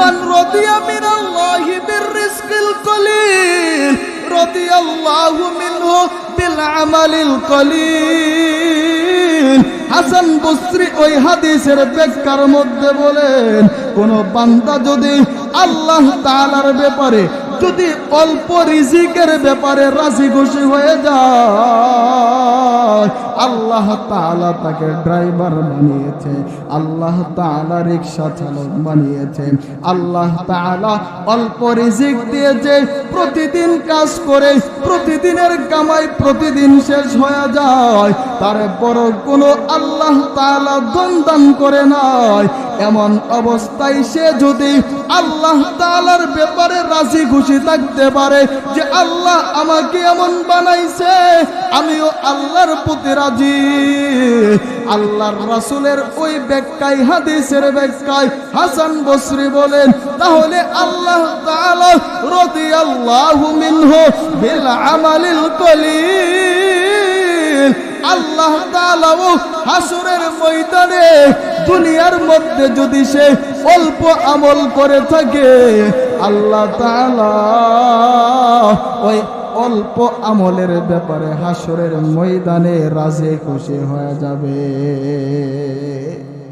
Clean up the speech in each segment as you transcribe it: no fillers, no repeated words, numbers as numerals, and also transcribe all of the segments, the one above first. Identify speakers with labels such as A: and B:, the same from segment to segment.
A: মান রাদিয়া মিনাল্লাহি বিররিজকিল কলিল রাদিয়াল্লাহু মিনহু বিল আমালিল কলিল। হাসান বসরি ওই হাদিসের ব্যাখ্যার মধ্যে বলেন, কোন বান্দা যদি আল্লাহ তাআলার ব্যাপারে যদি অল্প রিজিকের ব্যাপারে রাজি খুশি হয়ে যায়, আল্লাহ তাআলা তাকে ড্রাইভার বানিয়েছে, আল্লাহ তাআলা রিকশা চালক বানিয়েছে, আল্লাহ তাআলা অল্প রিজিক দিয়েছে, প্রতিদিন কাজ করে প্রতিদিনের কামাই প্রতিদিন শেষ হয়ে যায়, তারপরও কোনো আল্লাহ তাআলা ধন দান করে নাই, এমন অবস্থায় সে যদি আল্লাহ তাআলার ব্যাপারে রাজি খুশি থাকতে পারে যে আল্লাহ আমাকে এমন বানাইছে, আমিও আল্লাহর প্রতি রাজি, আল্লাহর রাসূলের ওই ব্যাখ্যায় হাদিসের ব্যাখ্যায় হাসান বসরি বলেন, তাহলে আল্লাহ তাআলা রাদিয়াল্লাহু মিনহু বিল আমালিল কলিল। আল্লাহ তাআলা হাসরের ময়দানে দুনিয়ার মধ্যে যদি সে অল্প আমল করে থাকে, আল্লাহ তাআলা ওই অল্প আমলের ব্যাপারে হাসরের ময়দানে রাজি খুশি হয়ে যাবে।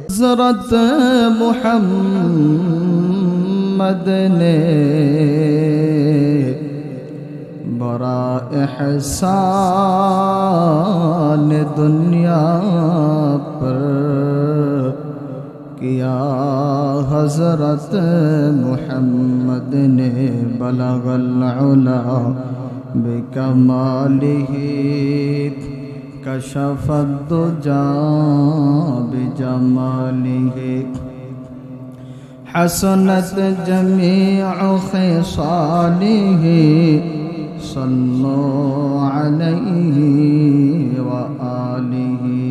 A: হযরত মুহাম্মদ ने बड़ा एहसान दुनिया पर किया, हज़रत मुहम्मद ने बलगल उला बिकमालिही कशफद दुजा बिजमालिही हसनत जमीउ खिसालिही सल्लु अलैहि व आलिहि।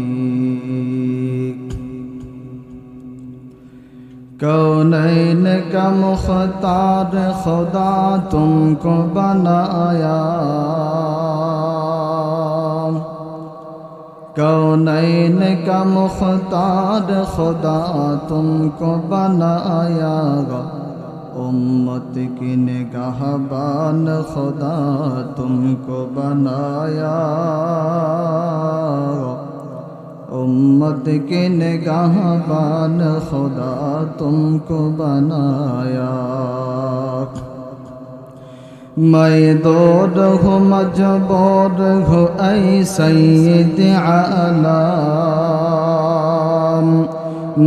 A: कौनैन का मुख्तार खुदा तुमको बनाया, कौनैन का मुख्तार खुदा तुमको बनाया, उम्मत की निगाहबान खुदा तुमको बनाया, उम्मत की निगाहबान खुदा तुमको बनाया। मैं दूर हूँ मजबूर हूँ ऐ सैयद आलम,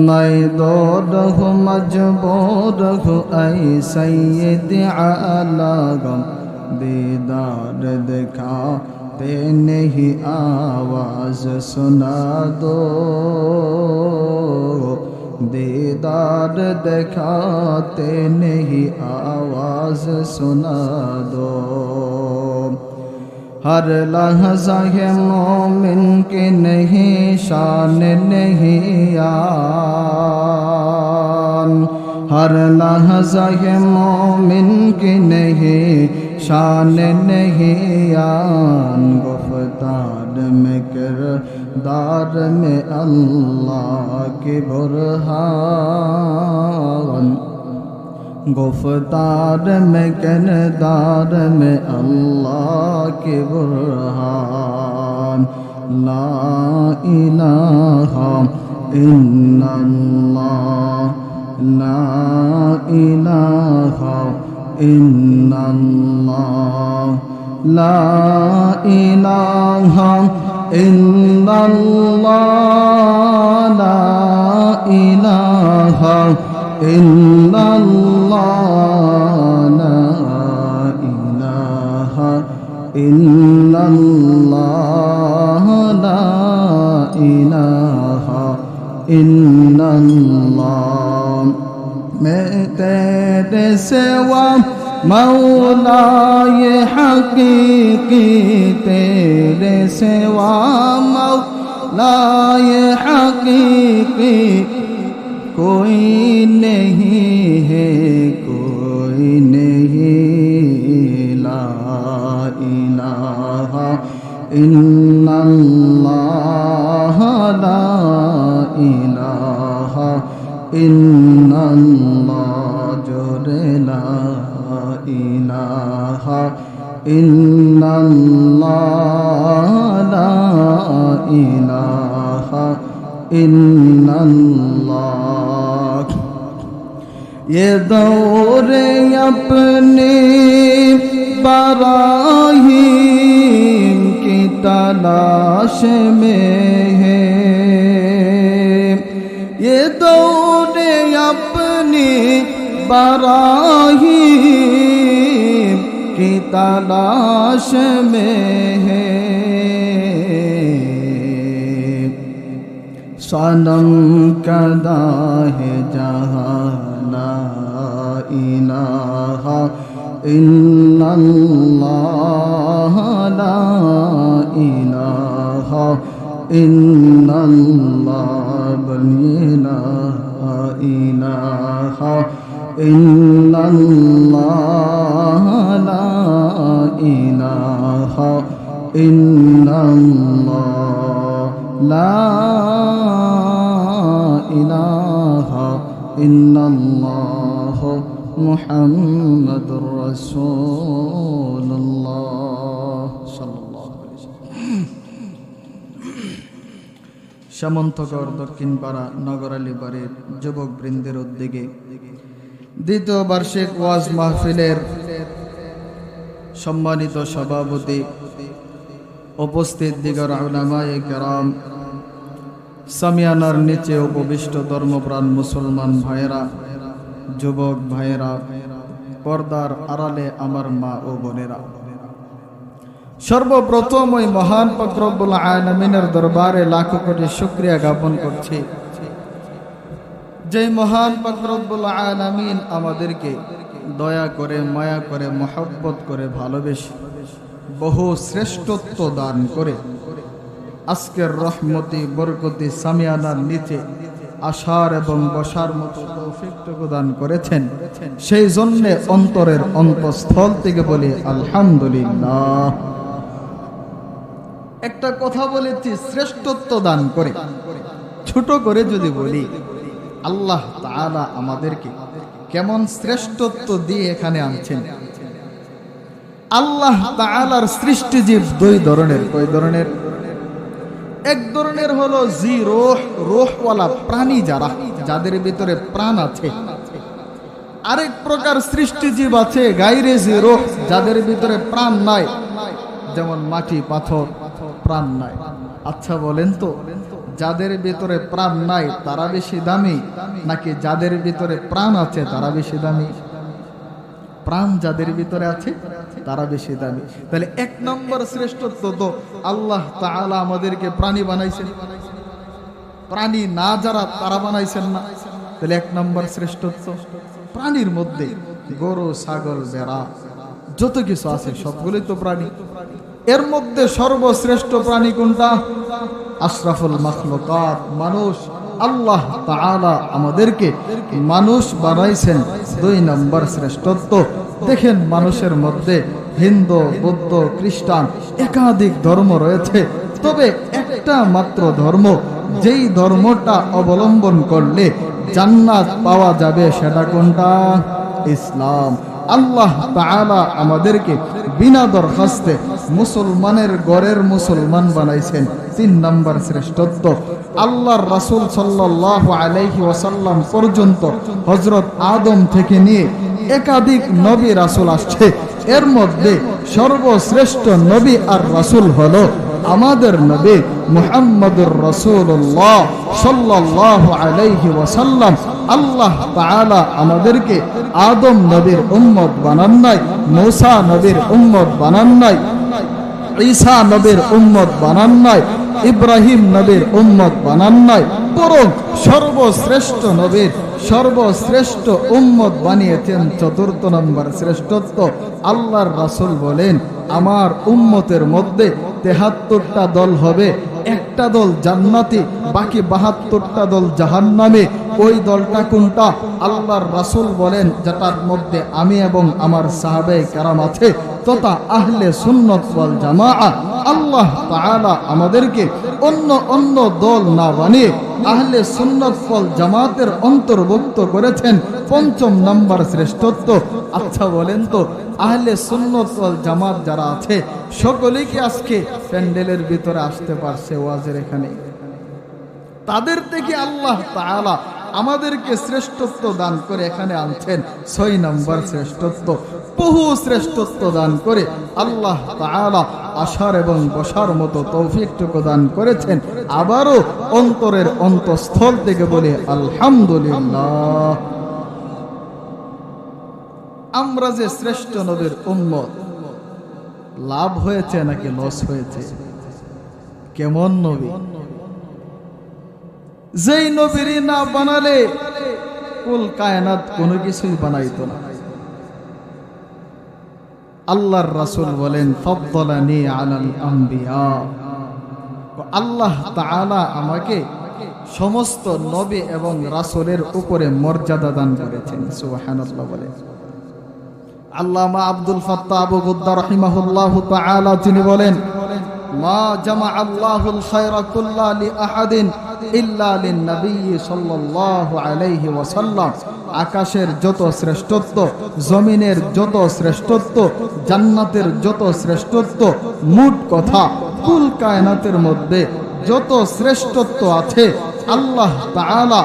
A: मैं दूर हूँ मजबूर हूँ ऐ सैयद आलम, दीदार दिखाते नहीं आवाज़ सुना दो, दीदार दिखाते नहीं आवाज़ सुना दो। हर लहज़ा है मोमिन के नहीं शान नहीं आन, हर लहज़ा है मोमिन के नहीं शान नहीं आन, गुफ्तार में किरदार में अल्लाह के बुरहान, गुफ्तार में किरदार में अल्लाह के बुरहान। ला इलाहा इल्लल्लाह, ला इलाहा इल्लल्लाह, ला इलाहा इल्लल्लाह, ला इलाहा इल्लल्लाह, ला इलाहा इल्लल्लाह, ला इलाहा इल्लल्लाह। मैं तेरे सिवा मौला ये हकीकी, तेरे सिवा मौला ये हकीकी कोई नहीं है, कोई नहीं। ला इलाहा इल्लल्लाह, ला इलाहा इल्लल्लाह, जो ইল্লাল্লাহ লা ইলাহা ইল্লাল্লাহ। ये दौरे अपने बराहीम की तलाश में है, ये दौरे अपने बराहीम की तलाश में है। सनम कदा है जहाँ ला इलाहा इल्लल्लाह ला इलाहा इल्लल्लाह बलिए ला इलाहा इल्लल्लाह ला इलाहा इल्लल्लाह ला इलाहा इल्लल्लाह मुहम्मदुर রাসূলুল্লাহ সাল্লাল্লাহু আলাইহি ওয়াসাল্লাম। সামন্তগড় দক্ষিণপাড়া নগরালী বাড়ির যুবক বৃন্দের উদ্যোগে দ্বিতীয় বার্ষিক ওয়াজ মাহফিলের সম্মানিত সভাপতি, উপস্থিত দিগর উলামায়ে কেরাম, সামিয়ানার নিচে উপবিষ্ট ধর্মপ্রাণ মুসলমান ভাইয়েরা, যুবক ভাইয়েরা, পর্দার আড়ালে আমার মা ও বোনেরা, সর্বপ্রথম ওই মহান পাক রব্বুল আলামিনের দরবারে লাখো কোটি শুকরিয়া জ্ঞাপন করছি, যে মহান পাক রব্বুল আলামিন আমাদেরকে দয়া করে, মায়া করে, মহব্বত করে, ভালোবেসে বহু শ্রেষ্ঠত্ব দান করে আজকের রহমতি বরকতি সামিয়ানার নিচে আসার এবং বসার মতো তৌফিকটুকু দান করেছেন। সেই জন্য অন্তরের অন্তঃস্থল থেকে বলি আলহামদুলিল্লাহ। একটা কথা বলেছি, শ্রেষ্ঠত্ব দান করে, ছোট করে যদি বলি, আল্লাহ তাআলা আমাদেরকে কেমন শ্রেষ্ঠত্ব দিয়ে এখানে আনছেন। আল্লাহ তাআলার সৃষ্টিজীব দুই ধরনের। কয় ধরনের? এক ধরনের হলো জি রূহ, রূহওয়ালা প্রাণী, যারা যাদের ভিতরে প্রাণ আছে। আরেক প্রকার সৃষ্টিজীব আছে গায়রে জি রূহ, যাদের ভিতরে প্রাণ নাই, যেমন মাটি পাথর, প্রাণ নাই। আচ্ছা বলেন তো, যাদের ভিতরে প্রাণ নাই তারা বেশি দামি নাকি যাদের ভিতরে প্রাণ আছে তারা বেশি দামি? প্রাণ যাদের ভিতরে আছে তারা বেশি দামি। তাহলে এক নম্বর শ্রেষ্ঠত্ব তো আল্লাহ তাআলা আমাদেরকে প্রাণী বানাইছেন, প্রাণী না যারা তারা বানাইছেন না। তাহলে এক নম্বর শ্রেষ্ঠত্ব। প্রাণীর মধ্যে গরু, ছাগল, ভেড়া যত কিছু আছে সবগুলোই তো প্রাণী। এর মধ্যে সর্বশ্রেষ্ঠ প্রাণী কোনটা? আশরাফুল মাখলুকাত, মানুষ। আল্লাহ তাআলা আমাদেরকে মানুষ বানাইছেন, দুই নম্বর শ্রেষ্ঠত্ব। দেখেন মানুষের মধ্যে হিন্দু, বৌদ্ধ, খ্রিস্টান একাধিক ধর্ম রয়েছে, তবে একটা মাত্র ধর্ম, যেই ধর্মটা অবলম্বন করলে জান্নাত পাওয়া যাবে, সেটা কোনটা? ইসলাম। আল্লাহ তাআলা আমাদেরকে বিনা দরখাস্তে মুসলমানের ঘরের মুসলমান বানাইছেন, তিন নম্বর শ্রেষ্ঠত্ব। আল্লাহর রাসূল সাল্লাল্লাহু আলাইহি ওয়াসাল্লাম পর্যন্ত হযরত আদম থেকে নিয়ে একাধিক নবী রাসূল আসছে, এর মধ্যে সর্বশ্রেষ্ঠ নবী আর রাসূল হলো আমাদের নবী মুহাম্মদুর রাসূলুল্লাহ সাল্লাল্লাহু আলাইহি ওয়াসাল্লাম। আল্লাহ তাআলা আমাদেরকে আদম নবীর উম্মত বানান নাই, মূসা নবীর উম্মত বানান নাই, ঈসা নবীর উম্মত বানান নাই, ইব্রাহিম নবীর উম্মত বানান নাই, বরং সর্বশ্রেষ্ঠ নবীর সর্বশ্রেষ্ঠ উম্মত বানিয়েছেন। চতুর্থ নম্বর শ্রেষ্ঠত্ব। আল্লাহর রাসূল বলেন, আমার উম্মতের মধ্যে ৭৩টা দল হবে, একটা দল জান্নাতি, বাকি ৭২টা দল জাহান্নামে। ওই দলটা কোনটা? আল্লাহর রাসূল বলেন, যেটার মধ্যে আমি এবং আমার সাহাবায়ে কেরাম আছে। তথা আহলে সুন্নাত ওয়াল জামাআত আল্লাহ তাআলা আমাদেরকে অন্য দল না বানিয়ে আহলে সুন্নাত ওয়াল জামাতের অন্তর্ভুক্ত করেছেন ৫ম নাম্বার শ্রেষ্ঠত্ব। আচ্ছা বলেন তো, আহলে সুন্নাত ওয়াল জামাত যারা আছে সকলেই কি আজকে প্যান্ডেলের ভিতরে আসতে পারছে ওয়াজের এখানে? তাদের থেকে আল্লাহ তাআলা আমাদেরকে শ্রেষ্ঠত্ব দান করে এখানে আনছেন ৬ নম্বর শ্রেষ্ঠত্ব। বহু শ্রেষ্ঠত্ব দান করে আল্লাহ তাআলা আসার এবং বসার মতো তৌফিকটুকু দান করেছেন। আবারও অন্তরের অন্তঃস্থল থেকে বলে আলহামদুলিল্লাহ। আমরা যে শ্রেষ্ঠ নবীর উম্মত, লাভ হয়েছে নাকি লস হয়েছে? কেমন নবী? যেই নবীরই না বানালে কুল কায়নাত কোনো কিছুই বানাইতো না। আল্লাহর রাসূল বলেন ফাদ্দালানি আলাল আম্বিয়া, আল্লাহ তাআলা আমাকে সমস্ত নবী এবং রাসূলের উপরে মর্যাদা দান করেছেন। সুবহানাল্লাহ বলে আল্লামা আব্দুল ফাত্তাহ আবু গুদ্দা রাহিমাহুল্লাহু তাআলা তিনি বলেন মা জামা আল্লাহুল খায়রা কুল্লা লি আহাদিন ইল্লা লিন নবী সাল্লাল্লাহু আলাইহি ওয়াসাল্লাম। আকাশের যত শ্রেষ্ঠত্ব, জমিনের যত শ্রেষ্ঠত্ব, জান্নাতের যত শ্রেষ্ঠত্ব, মোট কথা কুল কায়নাতের মধ্যে যত শ্রেষ্ঠত্ব আছে আল্লাহ তাআলা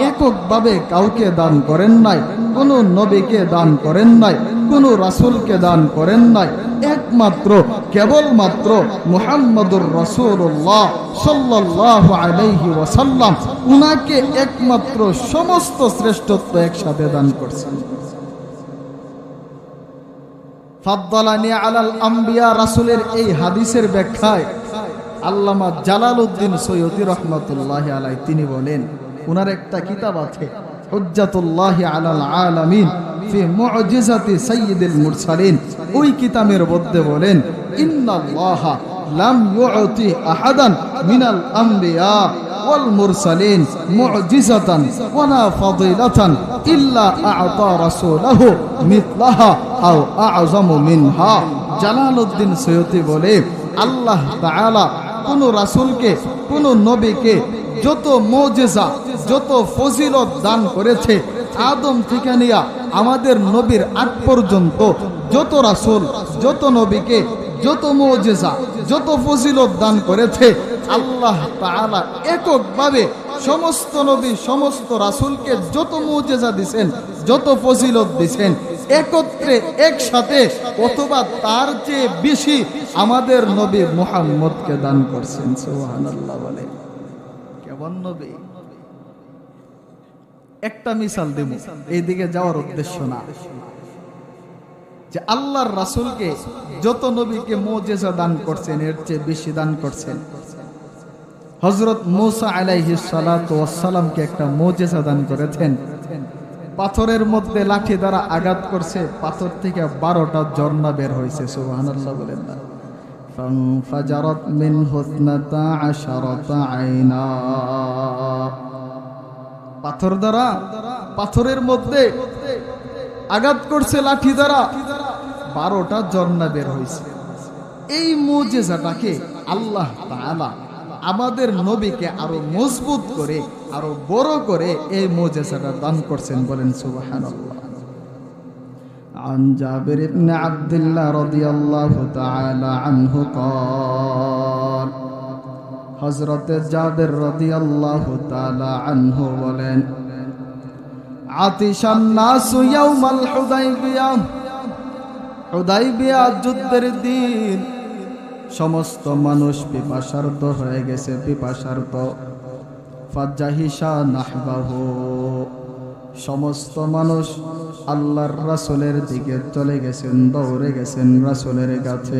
A: এককভাবে কাউকে দান করেন নাই, কোন নবীকে দান করেন নাই, কোন রাসূলকে দান করেন নাই। একমাত্র কেবলমাত্র মুহাম্মদুর রাসূলুল্লাহ সাল্লাল্লাহু আলাইহি ওয়াসাল্লাম, উনাকে একমাত্র সমস্ত শ্রেষ্ঠত্ব একসাথে দান করছেন। ফাদ্দালানি আলাল আম্বিয়া রাসূলের এই হাদিসের ব্যাখ্যায় আল্লামা জালালউদ্দিন সৈয়দী রাহমাতুল্লাহি আলাইহি তিনি বলেন, উনার একটা কিতাব আছে হুজ্জাতুল্লাহি আলাল আলামিন ফি মুজিজাতি সাইয়্যিদিল মুরসালিন। ওই কিতাবের মধ্যে বলেন ইন্নাল্লাহা লাম ইউতি আহাদান মিনাল আম্বিয়া ওয়াল মুরসালিন মুজিজাতান ওয়ালা ফাদিলাতান ইল্লা আ'তা রাসূলাহু মিথলাহা আও আ'যামু মিনহা। জালালউদ্দিন সৈয়দী বলে আল্লাহ তাআলা কোন রাসূলকে, কোন নবীকে যত মুজিজা, যত ফজিলত দান করেছে, আদম থেকে নিয়ে আমাদের নবীর আগ পর্যন্ত যত রাসূল, যত নবীকে যত মুজিজা, যত ফজিলত দান করেছে আল্লাহ তাআলা এককভাবে সমস্ত নবী, সমস্ত রাসূলকে যত মুজিজা দিবেন, যত ফজিলত দিবেন, একত্রে একসাথে অথবা তার চেয়ে বেশি আমাদের নবী মুহাম্মদকে দান করছেন। সুবহানাল্লাহ বলে কেমন নবী? একটা মিসাল দেব, এইদিকে যাওয়ার উদ্দেশ্য না, যে আল্লাহর রাসূলকে যত নবীকে মুজিজা দান করছেন এর চেয়ে বেশি দান করছেন। হযরত মূসা আলাইহিস সালাতু ওয়াস সালামকে একটা মুজিজা দান করেছেন। পাথরের মধ্যে লাঠি দ্বারা আঘাত করছে, পাথর থেকে 12টা ঝর্ণা বের হয়েছে। সুবহানাল্লাহ বলেন না? ফাজারাত মিনহু 12 আইনা। পাথর দ্বারা, পাথরের মধ্যে আঘাত করছে লাঠি দ্বারা, 12টা ঝর্ণা বের হয়েছে। এই মুজিজাটাকে আল্লাহ তাআলা আমাদের নবীকে আরো মজবুত করে, আরো বড় করে এই মুজিজাটা দান করছেন। বলেন সুবহানাল্লাহ। عن جابر بن عبد الله رضي الله تعالى عنه قال حضرت جابر رضي الله تعالى عنه বলেন আতিশান নাস ইয়াউমাল হুদাইবিয়া, হুদাইবিয়া যুদ্ধের দিন সমস্ত মানুষ পিপাসার্ত হয়ে গেছে, পিপাসার্ত। ফাজাহিশা নাহবাহু, সমস্ত মানুষ আল্লাহর রাসূলের দিকে চলে গেছেন, দৌড়ে গেছেন রাসূলের কাছে।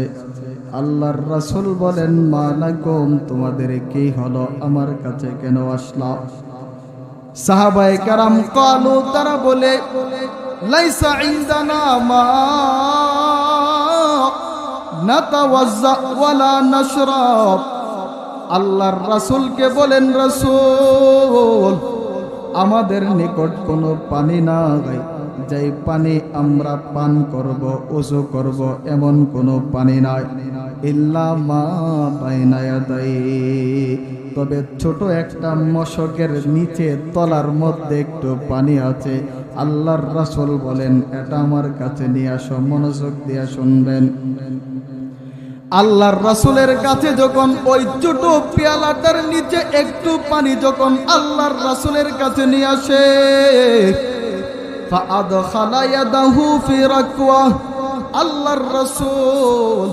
A: আল্লাহর রাসূল বলেন মালাকুম, তোমাদের কি হলো, আমার কাছে কেন আসলা? সাহাবায়ে কেরাম কালু, তারা বলে লাইসা ইনদানা মা নাতাওয়াজ্জা ওয়ালা নাশরাব। আল্লাহর রাসূলকে বলেন রাসূল, আমাদের নিকট কোনো পানি নাই, যেই পানি আমরা পান করব, ওযু করব, এমন কোনো পানি নাই। ইল্লা মা বাইনা ইয়াদাই, তবে ছোট একটা মশকের নিচে তলার মধ্যে একটু পানি আছে। আল্লাহর রাসূল বলেন, এটা আমার কাছে নিয়ে আসো। মনোযোগ দিয়ে শুনবেন। আল্লাহর রাসূলের কাছে যখন ওই ছোট পেয়ালাটার নিচে একটু পানি যখন আল্লাহর রাসূলের কাছে নিয়ে আসে, ফাআদখালা ইয়াদাহু ফি রাকওয়া, আল্লাহর রাসূল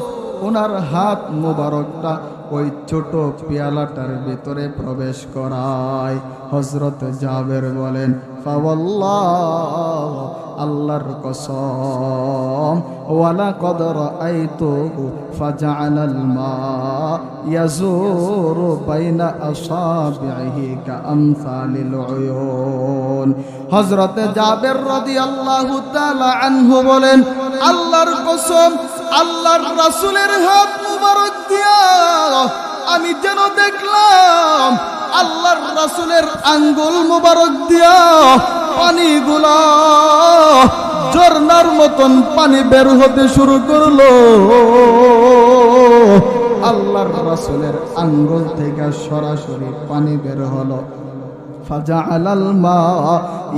A: ওনার হাত মোবারকটা ওই ছোট পেয়ালাটার ভিতরে প্রবেশ করায়। হযরত জাবের বলেন, ফাওয়াল্লাহ, আল্লাহর কসম, ওয়ালাকাদ রাআইতু ফাজআলাল মা ইয়াজুরু বাইনা আসাবিহি কাআমসালিল উয়ুন। হযরত জাবের রাদিয়াল্লাহু তাআলা আনহু বলেন, আল্লাহর কসম, আল্লাহর রাসূলের হাত মুবারক দিয়া আমি যেন দেখলাম আল্লাহর রাসূলের আঙ্গুল মুবারক দিয়া পানিগুলা ঝর্ণার মতন পানি বের হতে শুরু করলো। আল্লাহর রাসূলের আঙ্গুল থেকে সরাসরি পানি বের হলো। ফাজআলাল মা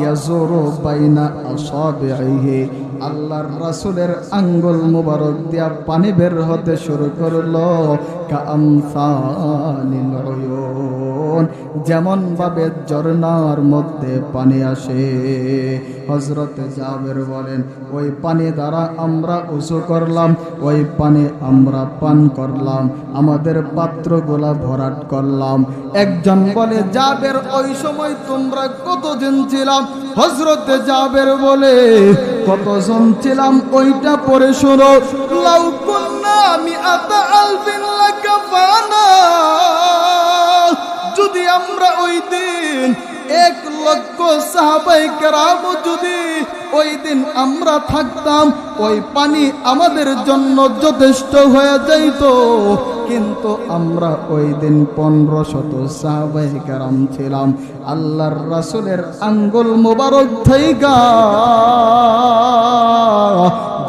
A: ইয়াজুরু বাইনা আসাবিহি, আল্লাহর রাসূলের আঙ্গুল মুবারক দিয়া পানি বের হতে শুরু করলো। কাআমসালিল উয়ুন, যেমন ভাবে ঝর্ণার মধ্যে পানি আসে। হযরত জাবের বলেন, ওই পানি দ্বারা আমরা ওযু করলাম, ওই পানি আমরা পান করলাম, আমাদের পাত্রগুলা ভরাট করলাম। একজন বলে, জাবের ওই সময় তোমরা কতজন ছিলাম? হযরত জাবের বলে, কতজন ছিলাম ওইটা পরে শোনো। লাউ কুন্না মিআতা আলফিন লাকাফানা, যদি আমরা ওই দিন 1,00,000 সাহাবায়ে কেরাম যদি ওই দিন আমরা থাকতাম, ওই পানি আমাদের জন্য যথেষ্ট হয়ে যাইত। কিন্তু আমরা ওই দিন 1500 সাহাবায়ে কেরাম ছিলাম। আল্লাহর রাসূলের আঙ্গুল মোবারক থেকে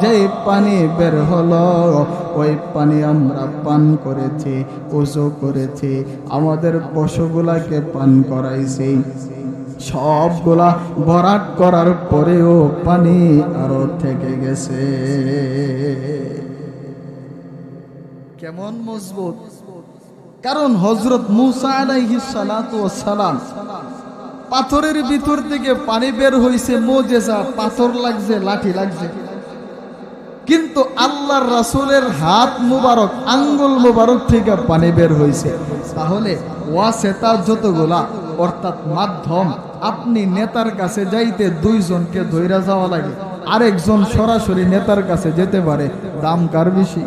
A: যেই পানি বের হলো, ওই পানি আমরা পান করেছি, ওযু করেছি, আমাদের পশুগুলাকে পান করাইছি। সবগুলা ভরাট করার পরেও পানি আরো থেকে গেছে। কেমন মজবুত! কারণ হযরত মূসা আলাইহিস সালাতু ওয়াস সালাম, পাথরের ভিতর থেকে পানি বের হইছে, মুজিজা, পাথর লাগছে, লাঠি লাগছে, কিন্তু আল্লাহর রাসূলের হাত মুবারক, আঙ্গুল মুবারক থেকে পানি বের হইছে। তাহলে ওয়াসিতা যতগুলা, অর্থাৎ মাধ্যম, আপনি নেতার কাছে যাইতে 2 জনকে ধইরা যাওয়া লাগে, আরেকজন সরাসরি নেতার কাছে যেতে পারে, দাম কার বেশি?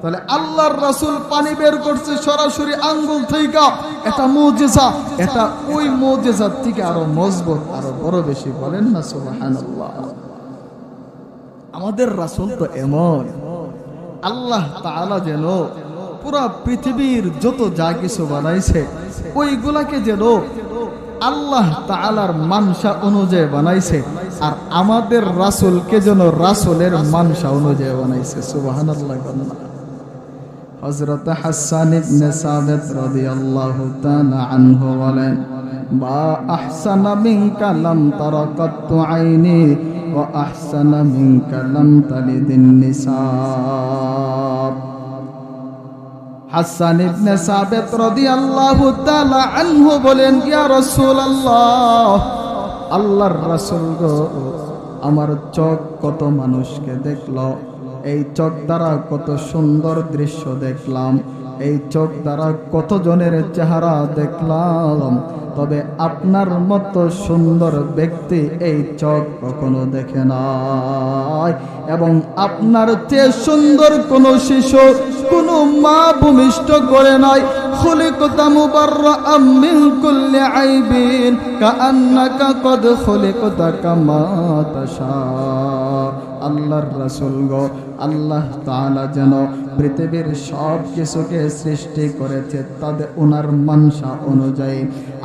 A: তাহলে আল্লাহর রাসূল পানি বের করছে সরাসরি আঙ্গুল থেকে, এটা মুজিজা, এটা ওই মুজিজার থেকে আরো মজবুত, আরো বড় বেশি। বলেন না সুবহানাল্লাহ। আমাদের রাসূল তো এমন, আল্লাহ তাআলা যেন পুরা পৃথিবীর যত যা কিছু বানাইছে ওইগুলাকে যেন আল্লাহ তাআলার মানসা অনুযায়ী বানাইছে, আর আমাদের রাসূলকে যেন রাসূলের মানসা অনুযায়ী বানাইছে। সুবহানাল্লাহ। হযরত হাসান ইবনে সাবিত রাদিয়াল্লাহু তাআলা আনহু বলেন, মা আহসানা মিনকা লাম তারা কাত্তু আইনি ওয়া আহসানা মিনকা লাম তালিদিন নিসা। হাসান ইবনে সাবিত রাদিয়াল্লাহু তাআলা আনহু বলেন, ইয়া রাসূলুল্লাহ, আল্লাহর রাসূল গো, আমার চোখ কত মানুষকে দেখলো, এই চোখ দ্বারা কত সুন্দর দৃশ্য দেখলাম, এই চোখ দ্বারা কত জনের চেহারা দেখলাম, তবে আপনার মতো সুন্দর ব্যক্তি এই চোখ কখনো দেখে নাই, এবং আপনার চেয়ে সুন্দর কোন শিশু, কোন মা ভূমিষ্ঠ করে নাই। খুলিকতা মুবাররাআম মিন কুল্লি আইবিন কাআন্নাকা কদ খুলিকতা কামা তাশা। আল্লাহর রাসূল গো, আল্লাহ তাআলা যেন পৃথিবীর সব কিছুকে সৃষ্টি করেছে তাদের ওনার মানসা অনুযায়ী।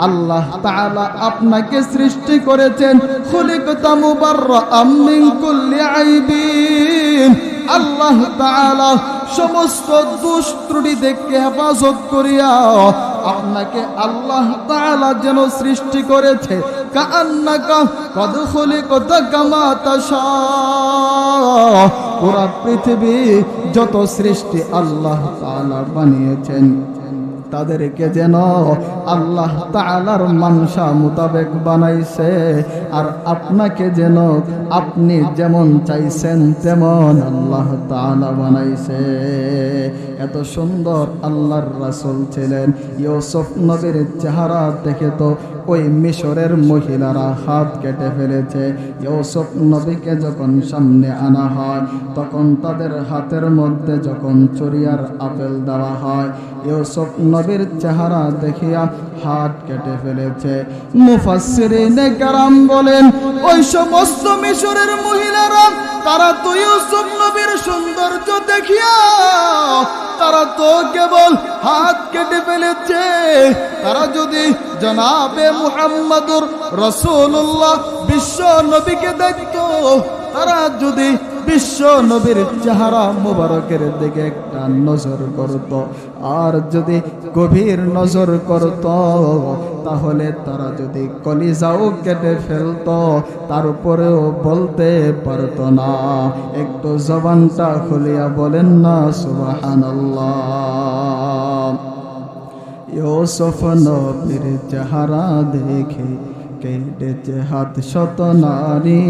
A: আল্লাহ তাআলা আপনাকে সৃষ্টি করেছেন খুলিকতা মুবাররাআম মিন কুল্লি আইবিন। আল্লাহ তাআলা সমস্ত দোষ ত্রুটি থেকে হেফাজত করিয়া আপনাকে আল্লাহ তাআলা যেন সৃষ্টি করেছে কাআন্নাকা কদ খুলিকতা কামা তাশা। পুরা পৃথিবী যত সৃষ্টি আল্লাহ তাআলা বানিয়েছেন তাদেরকে যেন আল্লাহ তাআলার মানসা মোতাবেক বানাইছে, আর আপনাকে যেন আপনি যেমন চাইছেন তেমন আল্লাহ তাআলা বানাইছে। এত সুন্দর আল্লাহর রাসূল ছিলেন। ইউসুফ নবীর চেহারা দেখে তো ওই মিশরের মহিলারা হাত কেটে ফেলেছে। ইউসুফ নবীকে যখন সামনে আনা হয় তখন তাদের হাতের মধ্যে যখন চরিয়ার আপেল দেওয়া হয়, ইউসুফ নবীর চেহারা দেখিয়া হাত কেটে ফেলেছে। মুফাসসিরিনে কেরাম বলেন ওই সমস্ত মিশরের মহিলারা তারা তো ইউসুফ নবীর সৌন্দর্য দেখিয়া তারা তো কেবল হাত কেটে ফেলেছে। তারা যদি জনাবে মুহাম্মদুর রাসূলুল্লাহ বিশ্ব নবীকে দেখতো, তারা যদি বিশ্ব নবীর চেহারা মুবারকের দিকে একটা নজর করত, আর যদি গভীর নজর করত, তাহলে তারা যদি কলিজাও কেটে ফেলত তারপরেও বলতে পারত না। একটু জবানটা খুলিয়া বলেন না সুবহানাল্লাহ। ইউসুফ নবীর চেহারা দেখে কেটেছে হাত শত নারী,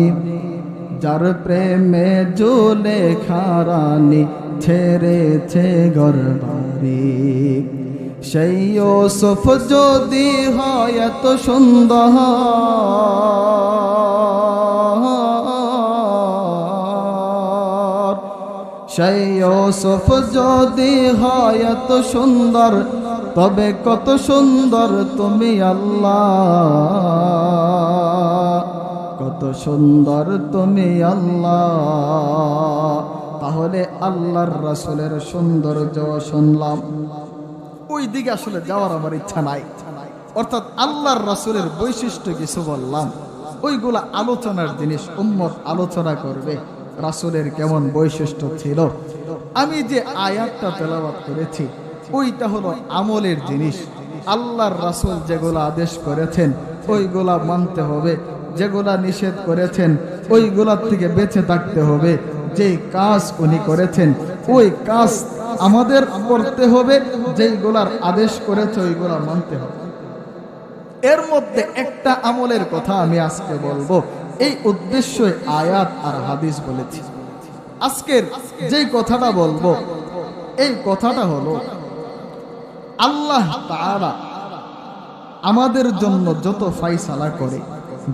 A: যার প্রেমে জুলে খারানি ছেড়েছে ঘরবাড়ি। সেই ইউসুফ যদি হয় এত সুন্দর, সেই ইউসুফ যদি হয় এত সুন্দর, তবে কত সুন্দর তুমি আল্লাহ, কত সুন্দর তুমি আল্লাহ। তাহলে আল্লাহর রাসূলের সৌন্দর্য শুনলাম, ওই দিকে আসলে যাওয়ার আমার ইচ্ছা নাই। অর্থাৎ আল্লাহর রাসূলের বৈশিষ্ট্য কিছু বললাম, ওইগুলা আলোচনার জিনিস, উম্মত আলোচনা করবে রাসূলের কেমন বৈশিষ্ট্য ছিল। আমি যে আয়াতটা তেলাওয়াত করেছি ওইটা হলো আমলের জিনিস। আল্লাহর রাসূল যেগুলা আদেশ করেছেন ওইগুলা মানতে হবে, যেগুলা নিষেধ করেছেন ওইগুলার থেকে বেঁচে থাকতে হবে। যে কাজ উনি করেছেন ওই কাজ আমাদের করতে হবে, যেইগুলার আদেশ করেছে ওইগুলা মানতে হবে। এর মধ্যে একটা আমলের কথা আমি আজকে বলবো, এই উদ্দেশ্যে আয়াত আর হাদিস বলেছি। আজকের যেই কথাটা বলবো এই কথাটা হলো আল্লাহ তাআলা আমাদের জন্য যত ফায়সালা করে,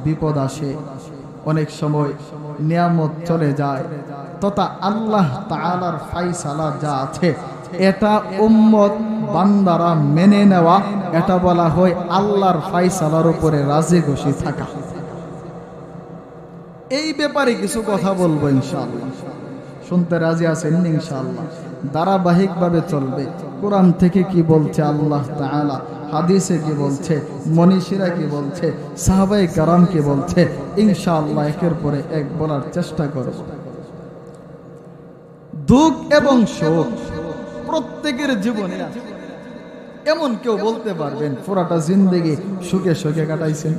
A: বিপদ আসে, অনেক সময় নিয়ামত চলে যায়, তথা আল্লাহ তাআলার ফায়সালা যা আছে এটা উম্মত বান্দারা মেনে নেওয়া, এটা বলা হয় আল্লাহর ফায়সালার উপরে রাজি খুশি থাকা। এই ব্যাপারে কিছু কথা বলবো ইনশাআল্লাহ। শুনতে রাজি আছেন ইনশাআল্লাহ? ধারাবাহিকভাবে চলবে। কোরআন থেকে কি বলছে আল্লাহ তাআলা, হাদিসে কি বলছে, মনীষীরা কি বলছে, সাহাবায়ে কেরাম কি বলছে, ইনশাআল্লাহ একের পরে এক বলার চেষ্টা করব। দুঃখ এবং শোক প্রত্যেকের জীবনে আছে। এমন কেউ বলতে পারবেন পুরাটা জিন্দেগি সুখে সুখে কাটাইছেন?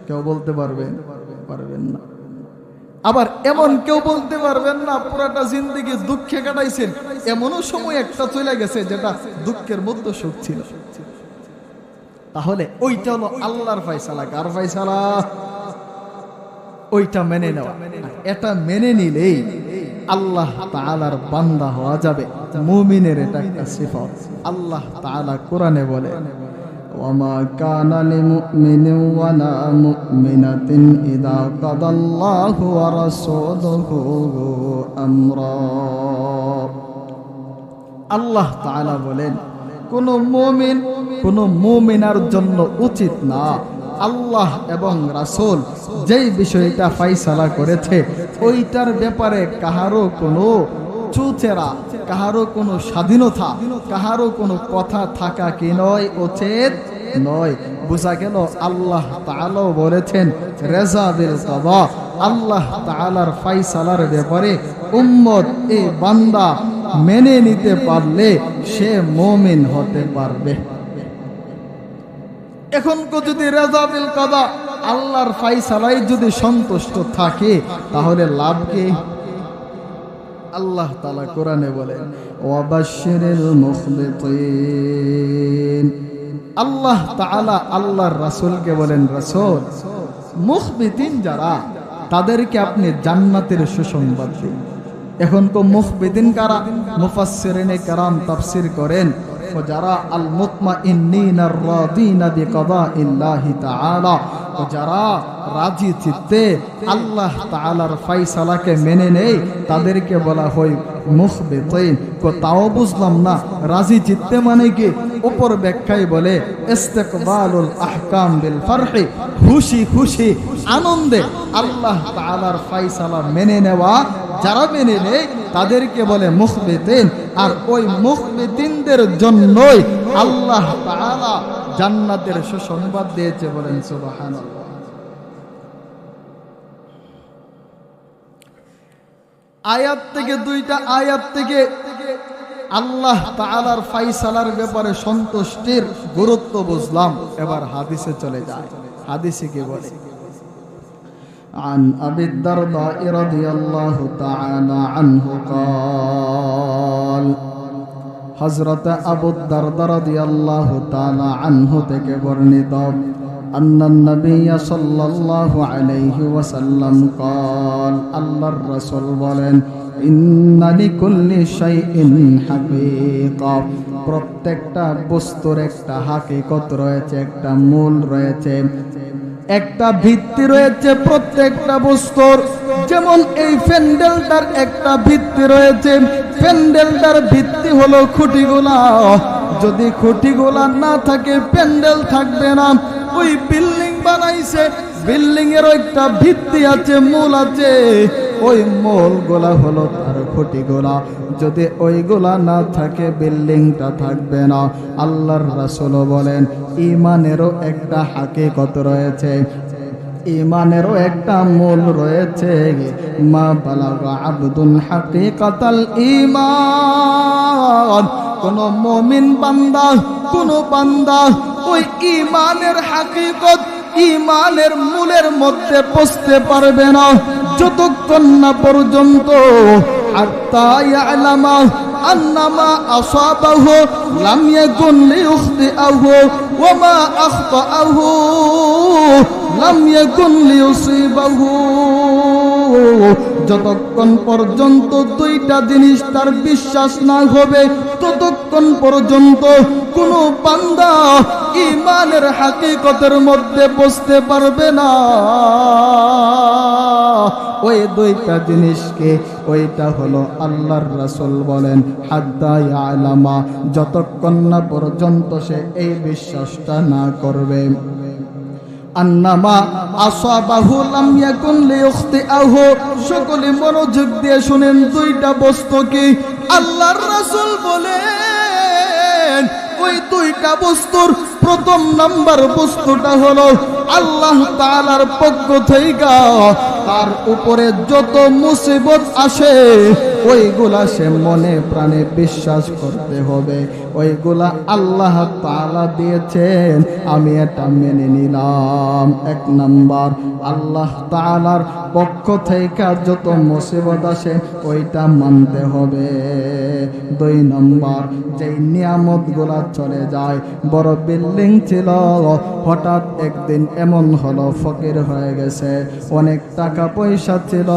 A: কেউ বলতে পারবেন? পারবেন না। আবার এমন কেউ বলতে পারবেন না পুরাটা জিন্দেগি দুঃখে কাটাইছেন? এমনও সময় একটা চলে গেছে যেটা দুঃখের মধ্যে সুখ ছিল। তাহলে ওইটা হলো আল্লাহর ফায়সালা। কার ফায়সালা? ওইটা মেনে নেওয়া। এটা মেনে নিলেই আল্লাহ তাআলার বান্দা হওয়া যাবে। মুমিনের এটা একটা সিফাত। আল্লাহ তাআলা কোরআনে বলে, ওয়ামা কানা লিমুমিনিন ওয়ালা মুমিনাতিন ইযা কাদাল্লাহু ওয়া রাসূলুহু আমরা। আল্লাহ তাআলা বলেন কোন মুমিন কোন মুমিনার জন্য উচিত না আল্লাহ এবং রাসূল যেই বিষয়টা ফায়সালা করেছে ওইটার ব্যাপারে কাহারও কোনো চুচেরা, কাহারও কোনো স্বাধীনতা, কাহারও কোনো কথা থাকা কি নয়, উচিত নয়। বোঝা গেল আল্লাহ তাআলা বলেছেন রেজা বিল কাদা, আল্লাহ তাআলার ফায়সালার ব্যাপারে উম্মত এই বান্দা মেনে নিতে পারলে সে মুমিন হতে পারবে। এখন যদি রেজা বিল কাদা, আল্লাহর ফায়সালায় যদি সন্তুষ্ট থাকে তাহলে লাভ কি? আল্লাহ তাআলা কোরআনে বলেন ওয়াবাশশিরিল মুখবিতিন। আল্লাহ তাআলা আল্লাহর রাসূলকে বলেন, রাসূল মুখবিতিন যারা, তাদেরকে আপনি জান্নাতের সুসংবাদ দিন। এখন তো মুখবিতিন কারা? মুফাসসিরিনে কেরাম তাফসীর করেন ও যারা আল মুতমাইন্নিনার রাদিনা বিকাদাইল্লাহি তাআলা, ও যারা রাজি চিত্তে আল্লাহ তাআলার ফায়সালাকে মেনে নেয় তাদেরকে বলা হয় মুখবিতিন। তো তাও বুঝলাম না রাজি চিত্তে মানে কি? উপর ব্যাখ্যায় বলে ইস্তিকবালুল আহকাম বিল ফারহি, খুশি খুশি আনন্দে আল্লাহ তাআলার ফায়সালা মেনে নেওয়া। যারা মেনে নেয় তাদেরকে বলে মুখবিতিন। আর ওই মুখবিতিনদের জন্যই আল্লাহ তাআলা জান্নাতের সুসংবাদ দিয়েছে, বলেন সুবহানাল্লাহ। আয়াত থেকে, দুইটা আয়াত থেকে আল্লাহ তাআলার ফায়সালার ব্যাপারে সন্তুষ্টির গুরুত্ব বুঝলাম। এবার হাদিসে চলে যায়। হাদিসে কি বলে? عن أبي الدرداء رضي الله تعالى عنه قال, حضرت أبو الدرداء رضي الله تعالى عنه থেকে বর্ণিত, أن النبي صلى الله عليه وسلم قال, আল্লাহর রাসূল বলেন, ইন্না লিকুল্লি শাইইন হাকীকা, প্রত্যেকটা বস্তুর একটা হাকিকত রয়েছে, একটা মূল রয়েছে, একটা ভিত্তি রয়েছে প্রত্যেকটা বস্তুর। যেমন এই প্যান্ডেলটার একটা ভিত্তি রয়েছে, প্যান্ডেলটার ভিত্তি হলো খুঁটিগুলা। যদি খুঁটিগুলা না থাকে প্যান্ডেল থাকবে না। ওই বিল্ডিং বানাইছে, বিল্ডিং এর একটা ভিত্তি আছে, মূল আছে। ওই মূলগুলা হলো তার খুঁটিগুলা। যদি ওইগুলা না থাকে বিল্ডিংটা থাকবে না। আল্লাহর রাসূল বলেন ঈমানেরও একটা হাকিকত রয়েছে, ঈমানেরও একটা মূল রয়েছে। মা বালাগা আবদুন হাকিকাতাল ঈমান, কোন মুমিন বান্দা, কোন বান্দা ওই ঈমানের হাকিকত, ঈমানের মূলের মধ্যে পৌঁছতে পারবে না যতক্ষণ না পর্যন্ত হাত্তা ইয়ালামা আন্নামা আসাবাহু লাম ইয়াকুন লিইখতিআহু ওয়া মা আখতাআহু লাম ইয়াকুন লিইউসিবাহু। যতক্ষণ পর্যন্ত দুইটা জিনিস তার বিশ্বাস না হবে ততক্ষণ পর্যন্ত কোন বান্দা ঈমানের হাকিকতের মধ্যে পৌঁছতে পারবে না। ওই দুইটা জিনিসকে, ওইটা হলো আল্লাহর রাসূল বলেন হাত্তা ইয়ালামা, যতক্ষণ না পর্যন্ত সে এই বিশ্বাসটা না করবে আন্নামা আসাবাহু লাম ইয়াকুন লিইখতিআহু। সকলে মনোযোগ দিয়ে শুনেন, দুইটা বস্তু কি? আল্লাহর রাসূল বলেন ওই দুইটা বস্তুর প্রথম নাম্বার বস্তুটা হলো আল্লাহ তাআলার পক্ষ থেকে তার উপরে যত মুসিবত আসে ওইগুলা সে মনে প্রাণে বিশ্বাস করতে হবে। ওইগুলা আল্লাহ তাআলা দিয়েছেন, আমি এটা মেনে নিলাম। এক নাম্বার, আল্লাহ তাআলার পক্ষ থেকে যত মুসিবত আসে ওইটা মানতে হবে। দুই নাম্বার, যেই নিয়ামতগুলা চলে যায়, বড় বিল্ডিং ছিল, হঠাৎ একদিন এমন হলো ফকির হয়ে গেছে, অনেক টাকা পয়সা ছিল,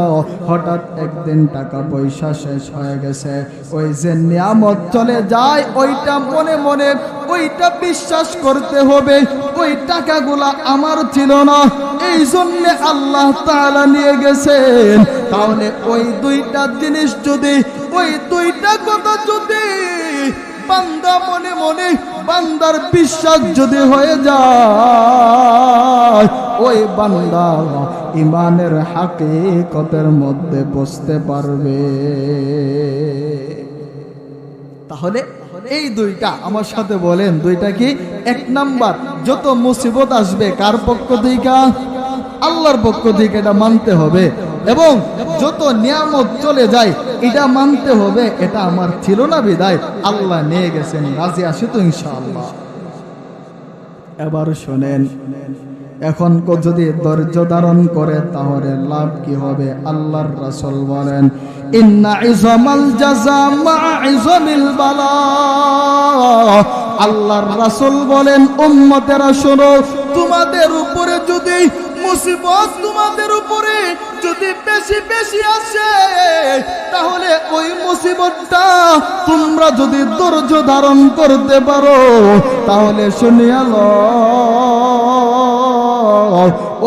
A: হঠাৎ একদিন টাকা পয়সা শেষ হয়ে গেছে। ওই যে নিয়ামত চলে যায় ওইটা মনে মনে ওইটা বিশ্বাস করতে হবে ওই টাকাগুলা আমার ছিল না, এই জন্য আল্লাহ তাআলা নিয়ে গেছেন। তাহলে ওই দুইটা জিনিস যদি, ওই দুইটা কথা যদি বান্দা মনে মনে, বান্দার বিশ্বাস যদি হয়ে যায়, ওই বান্দা ইমানের হাকিকতের মধ্যে বসতে পারবে। তাহলে এই দুইটা আমার সাথে বলেন, দুইটা কি? এক নাম্বার, যত মুসিবত আসবে কার পক্ষ থেকে? আল্লাহর পক্ষ থেকে, এটা মানতে হবে। এবং যত নিয়ামত চলে যায় এটা মানতে হবে, এটা আমার ছিল না বিদায় আল্লাহ নিয়ে গেছেন, রাজি আছি তো ইনশাআল্লাহ। এবার শোনেন, এখন যদি ধৈর্য ধারণ করে তাহলে লাভ কি হবে? আল্লাহর রাসূল বলেন, ইন্না ইজামাল জাযা মা ইজামিল বালা। আল্লাহর রাসূল বলেন, উম্মতেরা শোনো, তোমাদের উপরে যদি মুসিবত তোমাদের উপরে যদি বেশি বেশি আসে, তাহলে ওই মুসিবতটা তোমরা যদি ধৈর্য ধারণ করতে পারো, তাহলে শুনিয়া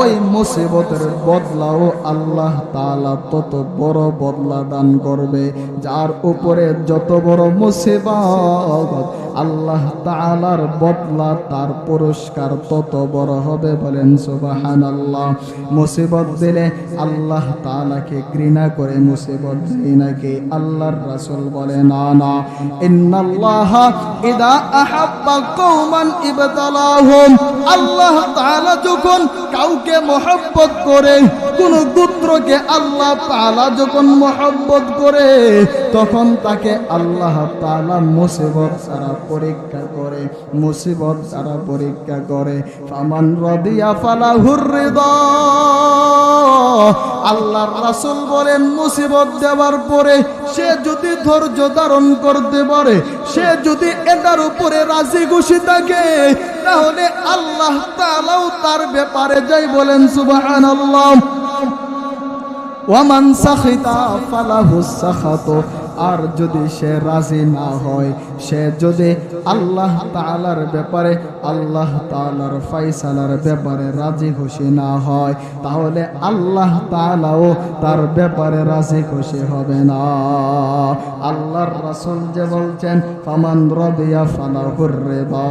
A: ওই মুসিবতের বদলাও আল্লাহ তাআলা তত বড় বদলা দান করবে। যার উপরে যত বড় মুসিবত, আল্লাহ তাআলার বদলা, তার পুরস্কার তত বড় হবে। বলেন সুবহানাল্লাহ। মুসিবত দিলে আল্লাহ তাআলাকে ঘৃণা করে মুসিবত দেয় নাকি? আল্লাহর রাসূল বলে, না না, ইন্নাল্লাহা ইদা আহাব্বা কওমান ইবতালাহুম। আল্লাহ তাআলা যখন কাউকে মহব্বত করে, কোন গোত্রকে আল্লাহ তাআলা যখন মহব্বত করে, তখন তাকে আল্লাহ তাআলা মুসিবত দ্বারা পরীক্ষা করে, মুসিবত দ্বারা পরীক্ষা করে। ফামান রাদিয়া ফালাহুর রিদা। আল্লাহর রাসূল বলেন, মুসিবত দেওয়ার পরে সে যদি ধৈর্য ধারণ করতে পারে, সে যদি এটার উপরে রাজি খুশি থাকে, তাহলে আল্লাহ তাআলাও তার ব্যাপারে যাই বলেন সুবহানাল্লাহ। ওয়ামান সাখিতা ফালাহুস সাখাত। আর যদি সে রাজি না হয়, সে যদি আল্লাহ তাআলার ব্যাপারে, আল্লাহ তাআলার ফয়সালার ব্যাপারে রাজি খুশি না হয়, তাহলে আল্লাহ তাআলাও তার ব্যাপারে রাজি খুশি হবে না। আল্লাহর রাসূল যে বলছেন, ফামান রাদিয়া ফালাহুর রিদা,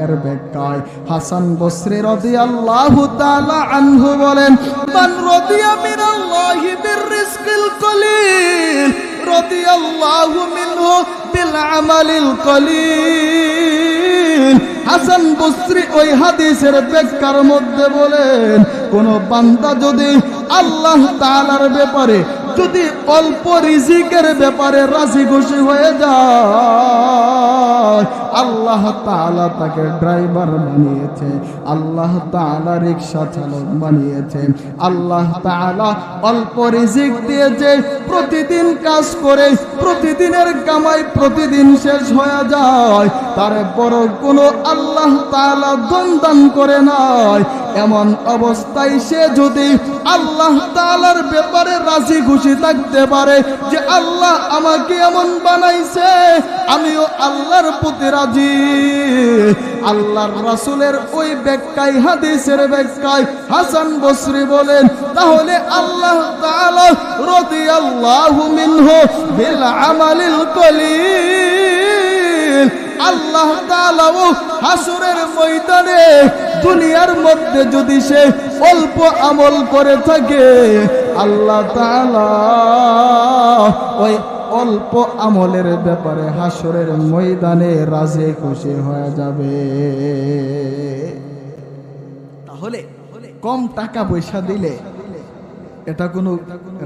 A: এর ব্যাখ্যায় হাসান বসরি রাদিয়াল্লাহু তাআলা আনহু বলেন, মান রাদিয়া মিনাল্লাহি বিররিজকিল কলিল রাদিয়াল্লাহু মিনহু বিল আমালিল কলিল। হাসান বসরি ওই হাদিসের ব্যাখ্যার মধ্যে বলেন, কোন বান্দা যদি আল্লাহ তাআলার ব্যাপারে, যদি অল্প রিজিকের ব্যাপারে রাজি খুশি হয়ে যায়, আল্লাহ তাআলা তাকে ড্রাইভার বানিয়েছে, আল্লাহ তাআলা রিকশা চালক বানিয়েছে, আল্লাহ তাআলা অল্প রিজিক দিয়েছে, প্রতিদিন কাজ করে প্রতিদিনের কামাই প্রতিদিন শেষ হয়ে যায়, তারপর কোনো আল্লাহ তাআলা ধন দান করে নাই, এমন অবস্থায় সে যদি আল্লাহ তাআলার ব্যাপারে রাজি খুশি থাকতে পারে যে আল্লাহ আমাকে এমন বানাইছে, আমিও আল্লাহর প্রতি রাজি। আল্লাহর রাসূলের ওই ব্যাখ্যায়, হাদিসের ব্যাখ্যায় হাসান বসরি বলেন, তাহলে আল্লাহ তাআলা রাদিয়াল্লাহু মিনহু বিল আমালিল কলিল। আল্লাহ তাআলাও হাসরের ময়দানে দুনিয়ার মধ্যে যদি সে অল্প আমল করে থাকে, আল্লাহ তাআলা ওই অল্প আমলের ব্যাপারে হাসরের ময়দানে রাজি খুশি হয়ে যাবে। তাহলে কম টাকা পয়সা দিলে এটা কোনো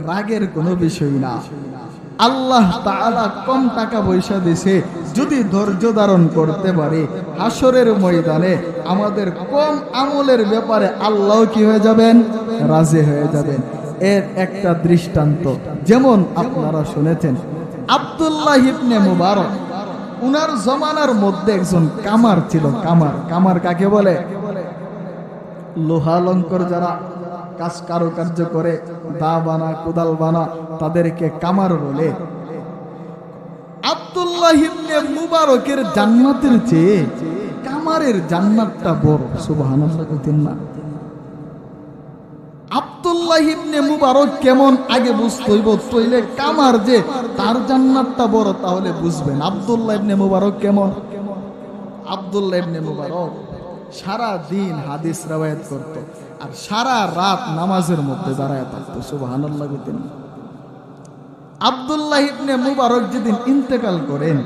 A: রাগের কোনো বিষয় না। আল্লাহ তাআলা কম টাকা পয়সা দিছে, যদি ধৈর্য ধারণ করতে পারে, হাসরের ময়দানে আমাদের কম আমলের ব্যাপারে আল্লাহ কি হয়ে যাবেন? রাজি হয়ে যাবেন। এর একটা দৃষ্টান্ত, যেমন আপনারা শুনেছেন আব্দুল্লাহ ইবনে মুবারক, উনার জমানার মধ্যে একজন কামার ছিল। কামার কাকে বলে? লোহা লঙ্কর যারা কাজ কারুকার্য করে, দা বানা, কোদাল বানা, তাদেরকে কামার বলে। আব্দুল্লাহ ইবনে মুবারকের জান্নাতের চেয়ে কামারের জান্নাতটা বড়। সুবহানাল্লাহ কইতেন না? আব্দুল্লাহ ইবনে মুবারক কেমন আগে বুঝতে হইব, তইলে কামার যে তার জান্নাতটা বড় তাহলে বুঝবেন আব্দুল্লাহ ইবনে মুবারক কেমন। আব্দুল্লাহ ইবনে মুবারক সারা দিন হাদিস রওয়ায়াত করত, আর সারা রাত নামাজের মধ্যে দাঁড়ায় থাকতো। সুবহানাল্লাহ। আব্দুল্লাহ ইবনে মুবারক যেদিন ইন্তেকাল করেন,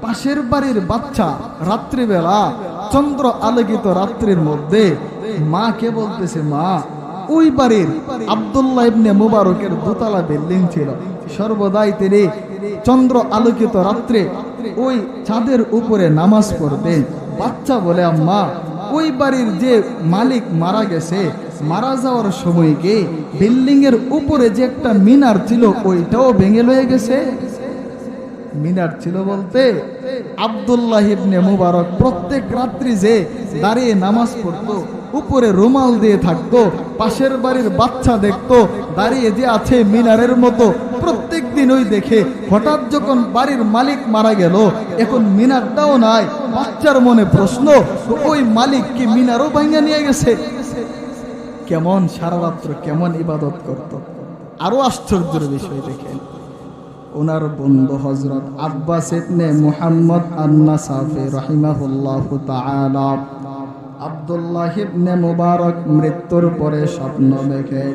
A: পাশের বাড়ির বাচ্চা রাত্রিবেলা চন্দ্র আলোকিত রাত্রির মধ্যে মাকে বলতেছে, মা, ওই বাড়ির আব্দুল্লাহ ইবনে মুবারকের দোতলা বিল্ডিং ছিল, সর্বদাই তিনি চন্দ্র আলোকিত রাত্রে ওই ছাদের উপরে নামাজ পড়তেন। বাচ্চা বলে, আম্মা, ওই বাড়ির যে মালিক মারা গেছে, মারা যাওয়ার সময় কি বিল্ডিং এর উপরে যে একটা মিনার ছিল ওইটাও ভেঙে লয়ে গেছে? মিনার ছিল বলতে আব্দুল্লাহ ইবনে মুবারক প্রত্যেক রাত্রি যে দাঁড়িয়ে নামাজ পড়তো, উপরে রুমাল দিয়ে থাকতো, পাশের বাড়ির বাচ্চা দেখতো দাঁড়িয়ে যে আছে মিনারের মতো, প্রত্যেক দিন ওই দেখে। হঠাৎ যখন বাড়ির মালিক মারা গেল, এখন মিনারটাও নাই, বাচ্চার মনে প্রশ্ন, ওই মালিক কি মিনারও ভাঙা নিয়ে গেছে? কেমন সারা রাত্র কেমন ইবাদত করত। আরো আশ্চর্যের বিষয় দেখেন, ওনার বন্ধু হযরত আব্বাস ইবনে মুহাম্মদ আন-নাসাফি রাহিমাহুল্লাহু তাআলা আব্দুল্লাহ ইবনে মুবারক মৃত্যুর পরে স্বপ্ন দেখে।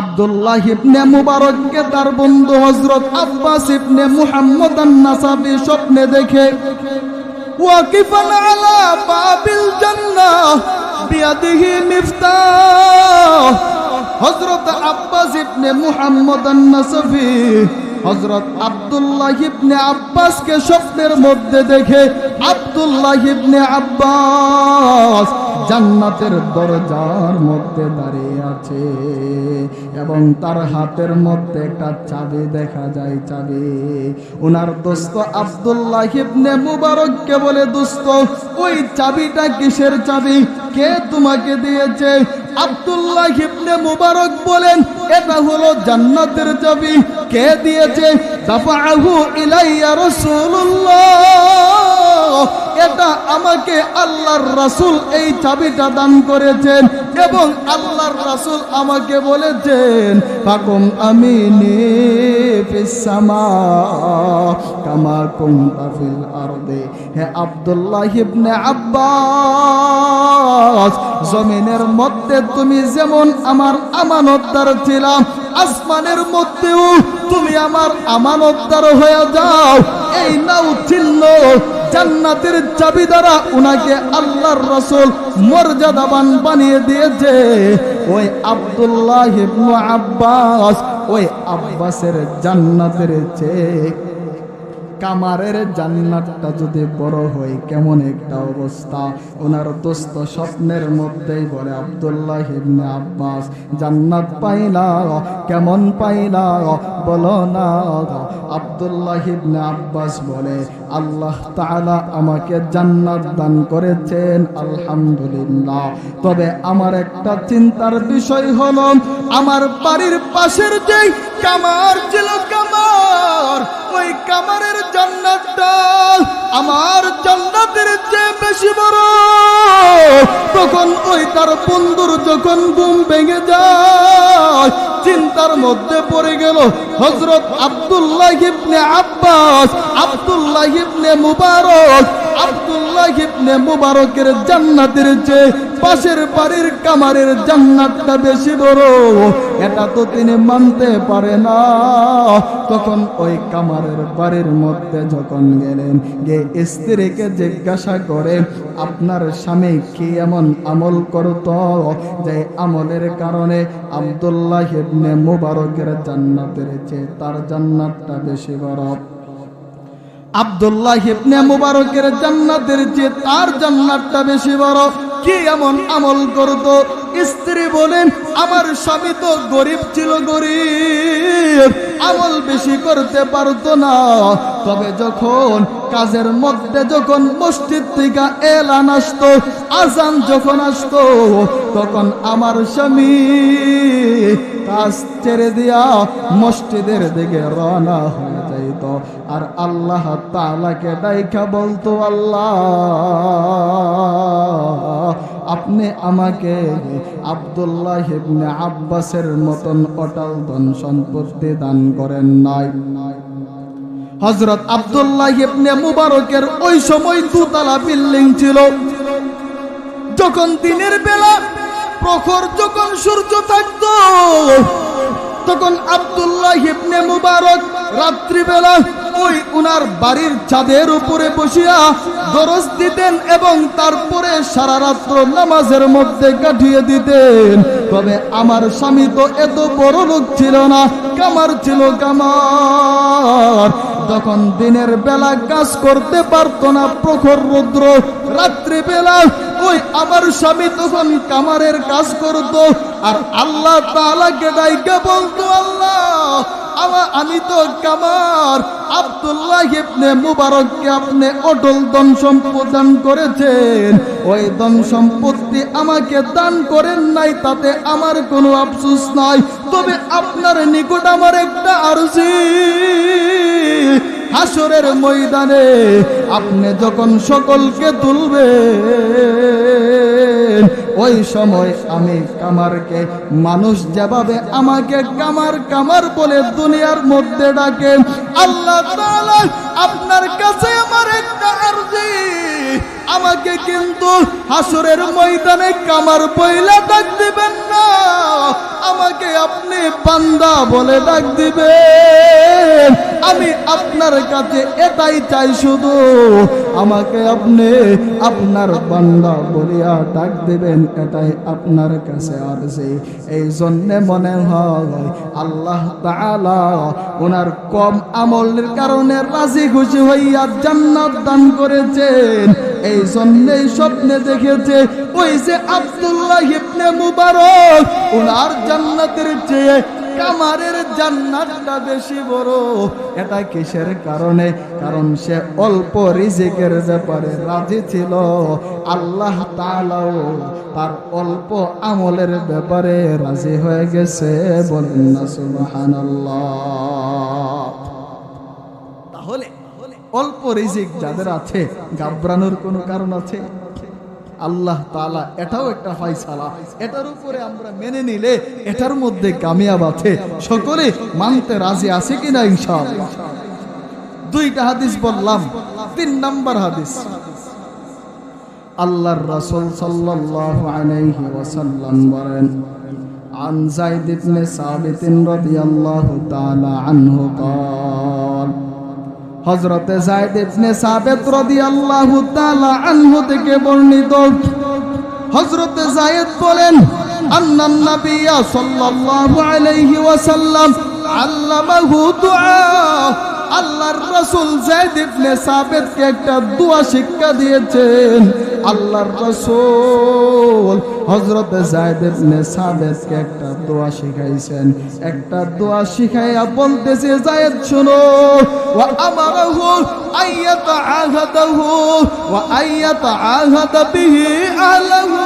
A: আব্দুল্লাহ ইবনে মুবারককে তার বন্ধু হযরত আব্বাস ইবনে মুহাম্মদ আন-নাসাফি স্বপ্নে দেখে ওয়াকিফান আলা বাবিল জান্নাহ বিয়াদিহি মিফতাহ। হযরত আব্বাস ইবনে মুহাম্মদ আন-নাসাফি হযরত আব্দুল্লাহ ইবনে আব্বাসকে স্বপ্নের মধ্যে দেখে আব্দুল্লাহ ইবনে আব্বাস জান্নাতের দরজার মধ্যে দাঁড়িয়ে আছে এবং তার হাতের মধ্যে একটা চাবি দেখা যায়। চাবি ওনার দোস্ত আব্দুল্লাহ ইবনে মুবারককে বলে, দোস্ত, ওই চাবিটা কিসের চাবি? কে তোমাকে দিয়েছে? আব্দুল্লাহ ইবনে মুবারক বলেন, এটা হলো জান্নাতের চাবি। কে দিয়েছে? দাফাহু ইলাইয়া রাসূলুল্লাহ, এটা আমাকে আল্লাহর রাসূল এই চাবিটা দান করেছেন এবং আল্লাহর রাসূল আমাকে বলেছেন, ফাকুম আমিনি ফিস সামা কামা কুনতা ফিল আরদি। হে আব্দুল্লাহ ইবনে আব্বাস, জমিনের মধ্যে তুমি যেমন আমার আমানতদার ছিলাম, আসমানের মধ্যেও তুমি আমার আমানতদার হয়ে যাও। এই নাও চিহ্ন। জান্নাতের চাবি দ্বারা উনাকে আল্লাহর রাসূল মর্যাদাবান বানিয়ে দিয়েছে। ওই আব্দুল্লাহ ইবনে আব্বাস, ওই আব্বাসের জান্নাতের চেয়ে কামারের জান্নাতটা যদি বড় হয় কেমন একটা অবস্থা। ওনার দোস্ত স্বপ্নের মধ্যেই বলে, আব্দুল্লাহ ইবনে আব্বাস, জান্নাত পাইলা? কেমন পাইলা বলো না। আব্দুল্লাহ ইবনে আব্বাস বলে, আল্লাহ তাআলা আমাকে জান্নাত দান করেছেন, আলহামদুলিল্লাহ। তবে আমার একটা চিন্তার বিষয় হলো, আমার বাড়ির পাশের যে কামার ছিল, কামার, ওই কামারের জান্নাতটা আমার জান্নাতের চেয়ে বেশি বড়। তখন ওই তার বন্ধুর যখন ঘুম ভেঙে যায়, চিন্তার মধ্যে পড়ে গেল হযরত আব্দুল্লাহ ইবনে আব্বাস, আব্দুল্লাহ ইবনে মুবারক, আব্দুল্লাহ ইবনে মুবারকের জান্নাতের চেয়ে পাশের বাড়ির কামারের জান্নাতটা বেশি বড়। এটা তো তিনি মানতে পারে না। তখন ওই কামারের বাড়ির মধ্যে যখন গেলেন, গিয়ে স্ত্রীকে জিজ্ঞাসা করে, আপনার স্বামী কি এমন আমল করত যে আমলের কারণে আব্দুল্লাহ ইবনে মুবারকের জান্নাতের চেয়ে তার জান্নাতটা বেশি বড়? আব্দুল্লাহ ইবনে মুবারকের জান্নাতের চেয়ে তার জান্নাতটা বেশি বড়। কি এমন আমল করত? স্ত্রী বলেন, আমার স্বামী তো গরিব ছিল, গরিব, আমল বেশি করতে পারতো না। তবে যখন কাজের মধ্যে যখন মসজিদ থেকে এলান আসতো, আজান যখন আসতো, তখন আমার স্বামী কাজ ছেড়ে দিয়া মসজিদের দিকে রওনা হয়ে যাইত আর আল্লাহ তাআলাকে ডাইকা বলতো, আল্লাহ, আপনি আমাকে আব্দুল্লাহ ইবনে আব্বাসের মতন অটল ধন সম্পত্তি দান করেন নাই। হযরত আব্দুল্লাহ ইবনে মুবারকের ওই সময় দুতলা বিল্ডিং ছিল। যখন দিনের বেলা প্রখর যখন সূর্য থাকতো তখন আব্দুল্লাহ ইবনে মুবারক রাত্রিবেলা ওই উনার বাড়ির ছাদের উপরে বসিয়া দরস দিতেন এবং তারপরে সারা রাত্র নামাজের মধ্যে কাটিয়ে দিতেন। তবে আমার স্বামী তো এত বড় লোক ছিল না, কামার ছিল কামার। যখন দিনের বেলা কাজ করতে পারতো না, প্রখর রৌদ্র, রাত্রিবেলা ওই আমার স্বামী তখন কামারের কাজ করত আর আল্লাহ তাআলাকে ডাইকা বলতো, আল্লাহ আমি তো কামার, আব্দুল্লাহ ইবনে মুবারককে আপনি অটল ধন সম্পদ দান করেছেন, ওই ধন সম্পত্তি আমাকে দান করেন নাই, তাতে আমার কোনো আফসোস নাই। তবে আপনার নিকট আমার একটা আরজি, হাসরের ময়দানে আপনি যখন সকলকে তুলবেন ওই সময় আমি কামারকে, মানুষ যেভাবে আমাকে কামার কামার বলে দুনিয়ার মধ্যে ডাকে, আল্লাহ তাআলা আপনার কাছে আমার একটা আরজি, আমাকে কিন্তু হাসরের ময়দানে কামার বইলা ডাক দিবেন না, আমাকে আপনি বান্দা বলে ডাক দিবেন। আমি আপনার কাছে এটাই চাই, শুধু আমাকে আপনি আপনার বান্দা বলিয়া ডাক দিবেন, এটাই আপনার কাছে আরজি। এই জন্যে মনে হয় আল্লাহ তাআলা ওনার কম আমলের কারণে রাজি খুশি হইয়া জান্নাত দান করেছেন। এই জন্যই স্বপ্নে দেখেছে ওই যে আব্দুল্লাহ ইবনে মুবারক, ওনার জান্নাতের চেয়ে কামারের জান্নাতটা বেশি বড়। এটা কিসের কারণে? কারণ সে অল্প রিজিকের ব্যাপারে রাজি ছিল, আল্লাহ তাআলাও তার অল্প আমলের ব্যাপারে রাজি হয়ে গেছে। বলেন না সুবহানাল্লাহ। তাহলে অল্প রিজিক যাদের আছে, ঘাবড়ানোর কোনো কারণ আছে? আল্লাহ তাআলা এটাও একটা ফয়সালা, এটার উপরে আমরা মেনে নিলে এটার মধ্যে কামিয়াব আছে। সকলে মানতে রাজি আছে কিনা ইনশাআল্লাহ? দুইটা হাদিস বললাম, 3 নাম্বার হাদিস, আল্লাহর রাসূল সাল্লাল্লাহু আলাইহি ওয়াসাল্লাম বলেন, আন যায়েদ ইবনে সাবিত রাদিয়াল্লাহু তাআলা আনহু قال, হযরতে যায়েদ ইবনে সাবিত রাদিয়াল্লাহু তাআলা আনহু থেকে বর্ণিত, হযরতে যায়েদ বলেন, আন্নান নাবিয়্যা সাল্লাল্লাহু আলাইহি ওয়াসাল্লাম আল্লামাহু দুআ, আল্লাহর রাসূল যায়েদ ইবনে সাবিতকে একটা দোয়া শিক্ষা দিয়েছেন। আল্লাহর রাসূল হযরত যায়েদ ইবনে সাবিতকে একটা দোয়া শিখাইছেন। একটা দোয়া শিখাইয়া বলতেছে, যায়েদ শোনো, ওয়া আমারাহু আইয়াতাআহাদাহু ওয়া আইয়াতাআহাদা বিহি আহলাহু।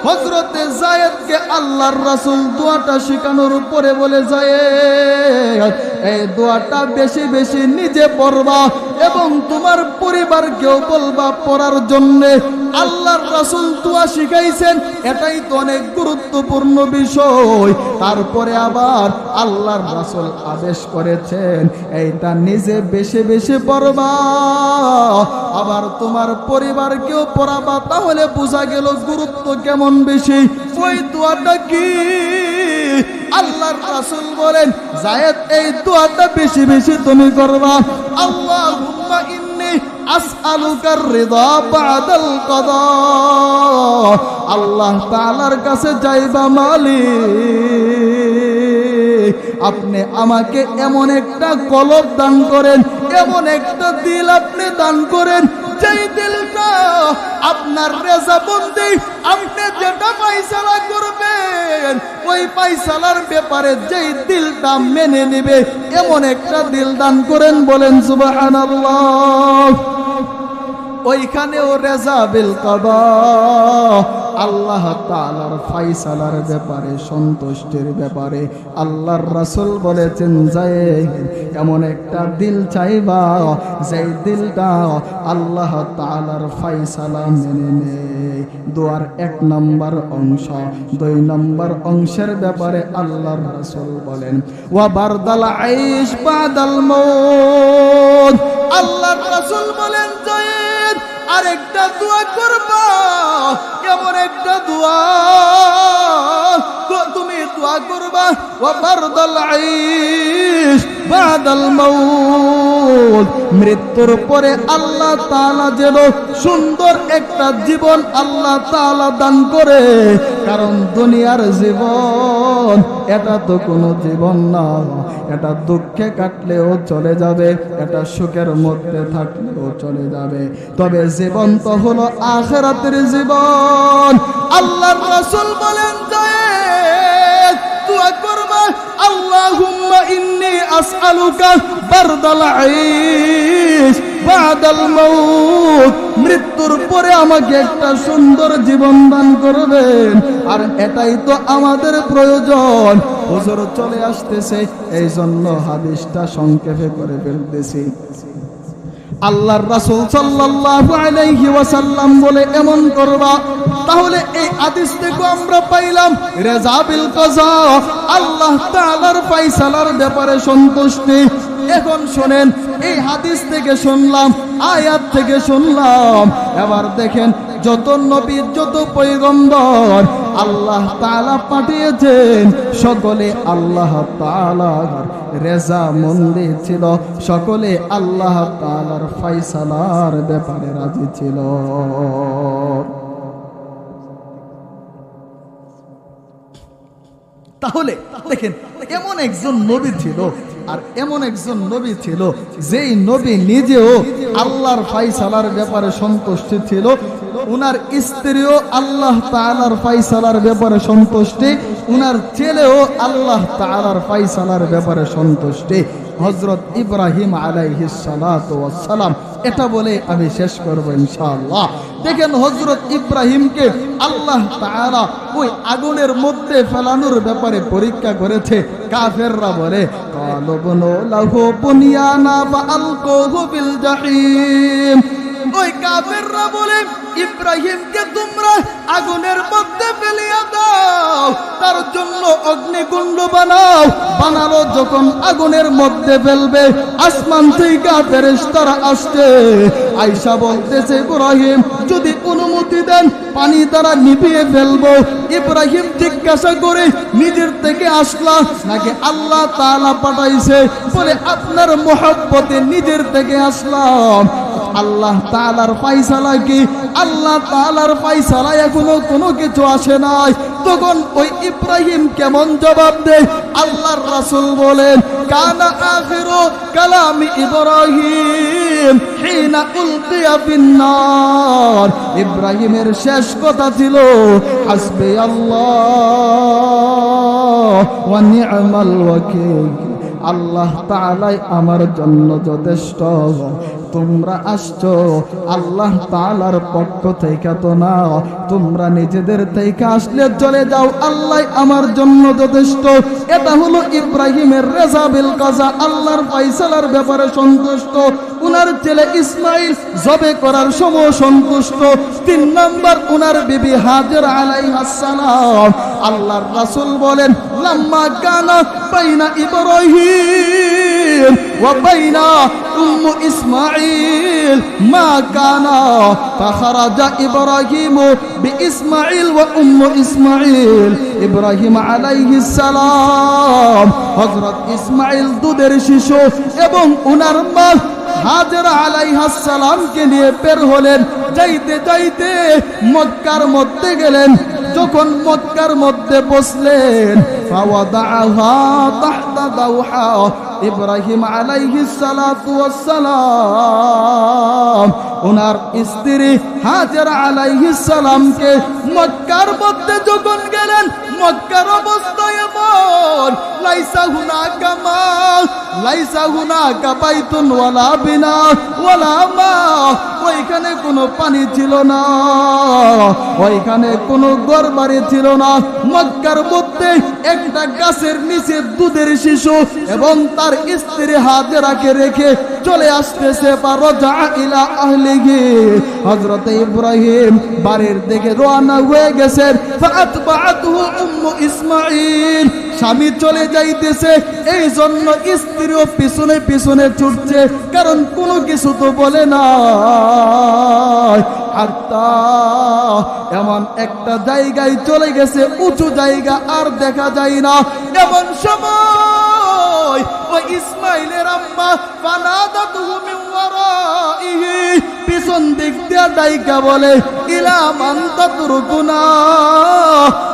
A: হযরত যায়েদকে আল্লাহর রাসূল দোয়াটা শিখানোর উপরে বলে, যায়েদ এই দোয়াটা বেশি বেশি নিজে পড়বা এবং তোমার পরিবারকেও বলবা পড়ার জন্য। আল্লাহর রাসূল দোয়া শিখাইছেন, এটাই তো অনেক গুরুত্বপূর্ণ বিষয়। তারপরে আবার আল্লাহর রাসূল আদেশ করেছেন এইটা নিজে বেশি বেশি পড়বা, আবার তোমার পরিবারকেও পড়াবা। তাহলে বোঝা গেল গুরুত্ব কেমন বেশি। ওই দোয়াটা কি? আল্লাহর রাসূল বলেন, যায়েদ এই দোয়াটা বেশি বেশি তুমি করবা। আল্লাহুম্মা ইন্নী আসআলুকার রিদা বাদাল কদা। আল্লাহ তাআলার কাছে যাইবা, মালিক আপনি আমাকে এমন একটা কলব দান করেন, এমন একটা দিল আপনি দান করেন, যেই দিলটা আপনার রেজাবন্দি, আপনি যেটা ফয়সালা করবেন ওই ফয়সালার ব্যাপারে যেই দিলটা মেনে নেবে, এমন একটা দিল দান করেন। বলেন সুবহানাল্লাহ। ওইখানেও রেজা বিল কদা, আল্লাহ তাআলার ফয়সালার ব্যাপারে, সন্তুষ্টির ব্যাপারে আল্লাহর রাসূল বলেছেন, যায়েদ এমন একটা দিল চাইবা যেই দিলটা আল্লাহ তাআলার ফয়সালা মেনে নেয়। দোয়ার 1 নম্বর অংশ। 2 নম্বর অংশের ব্যাপারে আল্লাহর রাসূল বলেন, ওয়া বারদাল আইশ বাদাল মউত। আল্লাহর রাসূল বলেন, যায়েদ আরেকটা দোয়া করবা, এমন একটা দোয়া দোয়া করবা ওয়া বারদাল আইশ বাদাল মাউত, মৃত্যুর পরে আল্লাহ তাআলা যেন সুন্দর একটা জীবন আল্লাহ তাআলা দান করে। কারণ দুনিয়ার জীবন এটা তো কোনো জীবন না, এটা দুঃখে কাটলেও চলে যাবে, এটা সুখের মধ্যে থাকলেও চলে যাবে, তবে জীবন তো হলো আখিরাতের জীবন। আল্লাহর রাসূল বলেন দোয়া করবা আল্লাহুম্মা ইন্নী আসআলুকা বারদাল আইশ বাদাল মাউত, মৃত্যুর পরে আমাকে একটা সুন্দর জীবন দান করবেন। আর এটাই তো আমাদের প্রয়োজন। হুজুর চলে আসতেছে, এই জন্য হাদিসটা সংক্ষেপে করে ফেলতেছি। আল্লাহর রাসূল সাল্লাল্লাহু আলাইহি ওয়াসাল্লাম বলে এমন করবা। তাহলে এই হাদিস থেকে আমরা পাইলাম রেজা বিল কাযা, আল্লাহ তাআলার ফয়সালার ব্যাপারে সন্তুষ্টি। এখন শুনেন, এই হাদিস থেকে শুনলাম, আয়াত থেকে শুনলাম, এবার দেখেন যত নবী যত পয়গম্বর আল্লাহ তাআলা পাঠিয়েছেন সকলে আল্লাহ তাআলার রেজা মন্দি ছিল, সকলে আল্লাহ তাআলার ফয়সালার ব্যাপারে রাজি ছিল। তাহলে দেখেন এমন একজন নবী ছিল, আর এমন একজন নবী ছিল যেই নবী নিজেও আল্লাহর ফয়সালার ব্যাপারে সন্তুষ্ট ছিল, উনার স্ত্রীও আল্লাহ তাআলার ফয়সালার ব্যাপারে সন্তুষ্ট, উনার ছেলেও আল্লাহ তাআলার ফয়সালার ব্যাপারে সন্তুষ্ট, হযরত ইব্রাহিম আলাইহিস সালাতু ওয়াস সালাম। এটা বলে আমি শেষ করব ইনশাআল্লাহ। দেখেন হযরত ইব্রাহিমকে আল্লাহ তাআলা ওই আগুনের মধ্যে ফেলানোর ব্যাপারে পরীক্ষা করেছে। কাফেররা বলে ক্বালু বুনু লাহু বুনিয়ানা ফাআলকুহু ফিল জাহিম, ওই কাফেররা বলে ইব্রাহিমকে তোমরা আগুনের মধ্যে ফেলিয়া দাও, তার জন্য অগ্নিকুণ্ড বানাও। বানালো যখন আগুনের মধ্যে ফেলবে, আসমান থেকে ফেরেশতারা আসছে, আয়েশা বলতেছে ইব্রাহিম যদি অনুমতি দেন পানি দ্বারা নিভিয়ে ফেলবো। ইব্রাহিম জিজ্ঞাসা করে নিজের থেকে আসলা নাকি আল্লাহ তাআলা পাঠাইছে? বলে আপনার মহব্বতে নিজের থেকে আসলাম। আল্লাহ তাআলার ফয়সালা কি? আল্লাহ তাআলার ফয়সালা এখনো কোনো কিছু আসে নাই। তখন ওই ইব্রাহিম কেমন জবাব দেয়? আল্লাহর রাসূল বলেন কানা আখিরু কালামি ইব্রাহিম হিনা উলকিয়া ফিন্নার, ইব্রাহিমের শেষ কথা ছিল হাসবি আল্লাহ ওয়া নি'মাল ওয়াকিল, আল্লাহ তাআলাই আমার জন্য যথেষ্ট। তোমরা আসছো আল্লাহ তাআলার পক্ষ থেকে তো না, তোমরা নিজেদের থেকে আসলে চলে যাও, আল্লাহ আমার জন্য যথেষ্ট। এটা হলো ইব্রাহিমের রেজা বিল কাযা, আল্লাহর ফয়সালার ব্যাপারে সন্তুষ্ট। উনার ছেলে ইসমাইল জবে করার সময় সন্তুষ্ট। 3 নাম্বার উনার বিবি হাজের আলাইহাস সালাম। আল্লাহর রাসূল বলেন লাম্মা কানা বাইনা ইব্রাহিম ওয়া বাইনা উম্মু ইসমাইল মা কানা ফাখারাজা ইব্রাহিম বিইসমাইল ওয়া উম্মু ইসমাইল। ইব্রাহিম আলাইহিস সালাম হযরত ইসমাইল দুধের শিশু এবং উনার মা হাজেরা আলাইহাস সালামকে নিয়ে বের হলেন। যাইতে যাইতে মক্কার মধ্যে গেলেন। যখন মক্কার মধ্যে বসলেন ফাওয়াদাহা তাহতা দাওহা, ইব্রাহিম আলাইহিস সালাতু ওয়াস সালাম ওনার স্ত্রী হাজেরা আলাইহিস সালামকে মক্কার মধ্যে যখন গেলেন, মক্কার অবস্থা এমন লাইসা হুনাকা মা, লাইসা হুনাকা বাইতুন ওয়ালা বিনা ওয়ালা মা, ওইখানে কোনো পানি ছিল না, ওইখানে কোনো ঘর বাড়ি ছিল না। মক্কার মধ্যে একটা গাছের নিচে দুধের শিশু এবং তার স্ত্রী হাজেরাকে রেখে চলে আসতেছে। ফারাজা ইলা আহলিহি, হযরত ইব্রাহিম বাড়ির দিকে রওনা হয়ে গেছেন। ফাআতবাআতহু উম্মু ইসমাইল, স্বামী চলে যাইতেছে, এই জন্য স্ত্রীও পিছনে পিছনে ছুটছে, কারণ কোনো কিছু তো বলে না। হাত্তা, এমন একটা জায়গায় চলে গেছে, উঁচু জায়গা আর দেখা যায় না। এমন সময় ওই ইসমাইলের আম্মা ফানাদাতুহু মিন ওয়ারাইহি, পিছন দিক দিয়ে ডাইকা বলে, ইলা মান তাতরুকুনা,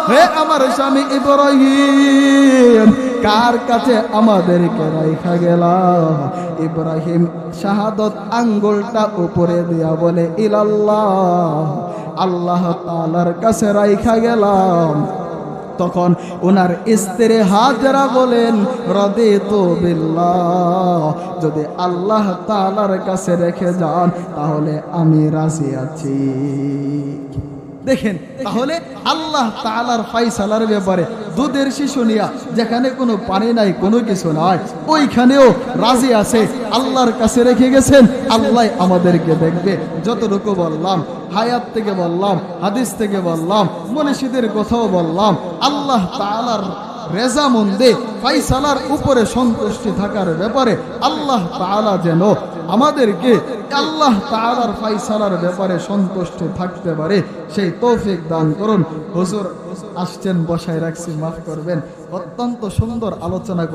A: হে আমার স্বামী ইব্রাহিম, কার কাছে আমাদেরকে রাইখা গেলা? ইব্রাহিম শাহাদত আঙ্গুলটা উপরে দিয়া বলে, ইলাল্লাহ, আল্লাহ তাআলার কাছে রাইখা গেলাম। তখন ওনার স্ত্রী হাজরা বলেন, রাদিতু বিল্লাহ, যদি আল্লাহ তাআলার কাছে রেখে যান তাহলে আমি রাজি আছি। দেখেন, তাহলে আল্লাহ তাআলার ফায়সালার ব্যাপারে দুধের শিশু নিয়া, যেখানে কোনো পানি নাই, কোনো কিছু নাই, ওইখানেও রাজি আছে, আল্লাহর কাছে রেখে গেছেন। আল্লাহ আমাদেরকে দেখবে। যতটুকু বললাম, হায়াত থেকে বললাম, হাদিস থেকে বললাম, মনীষীদের কথাও বললাম, আল্লাহ তাআলার রেজামন্দে ফায়সালার উপরে সন্তুষ্টি থাকার ব্যাপারে আল্লাহ তাআলা যেন আমাদেরকে আল্লাহ তাআলার ফায়সালার ব্যাপারে সন্তুষ্ট থাকতে পারে, সেই তৌফিক দান করুন। হুজুর আসছেন, বসায় রাখছি, মাফ করবেন। অত্যন্ত সুন্দর আলোচনা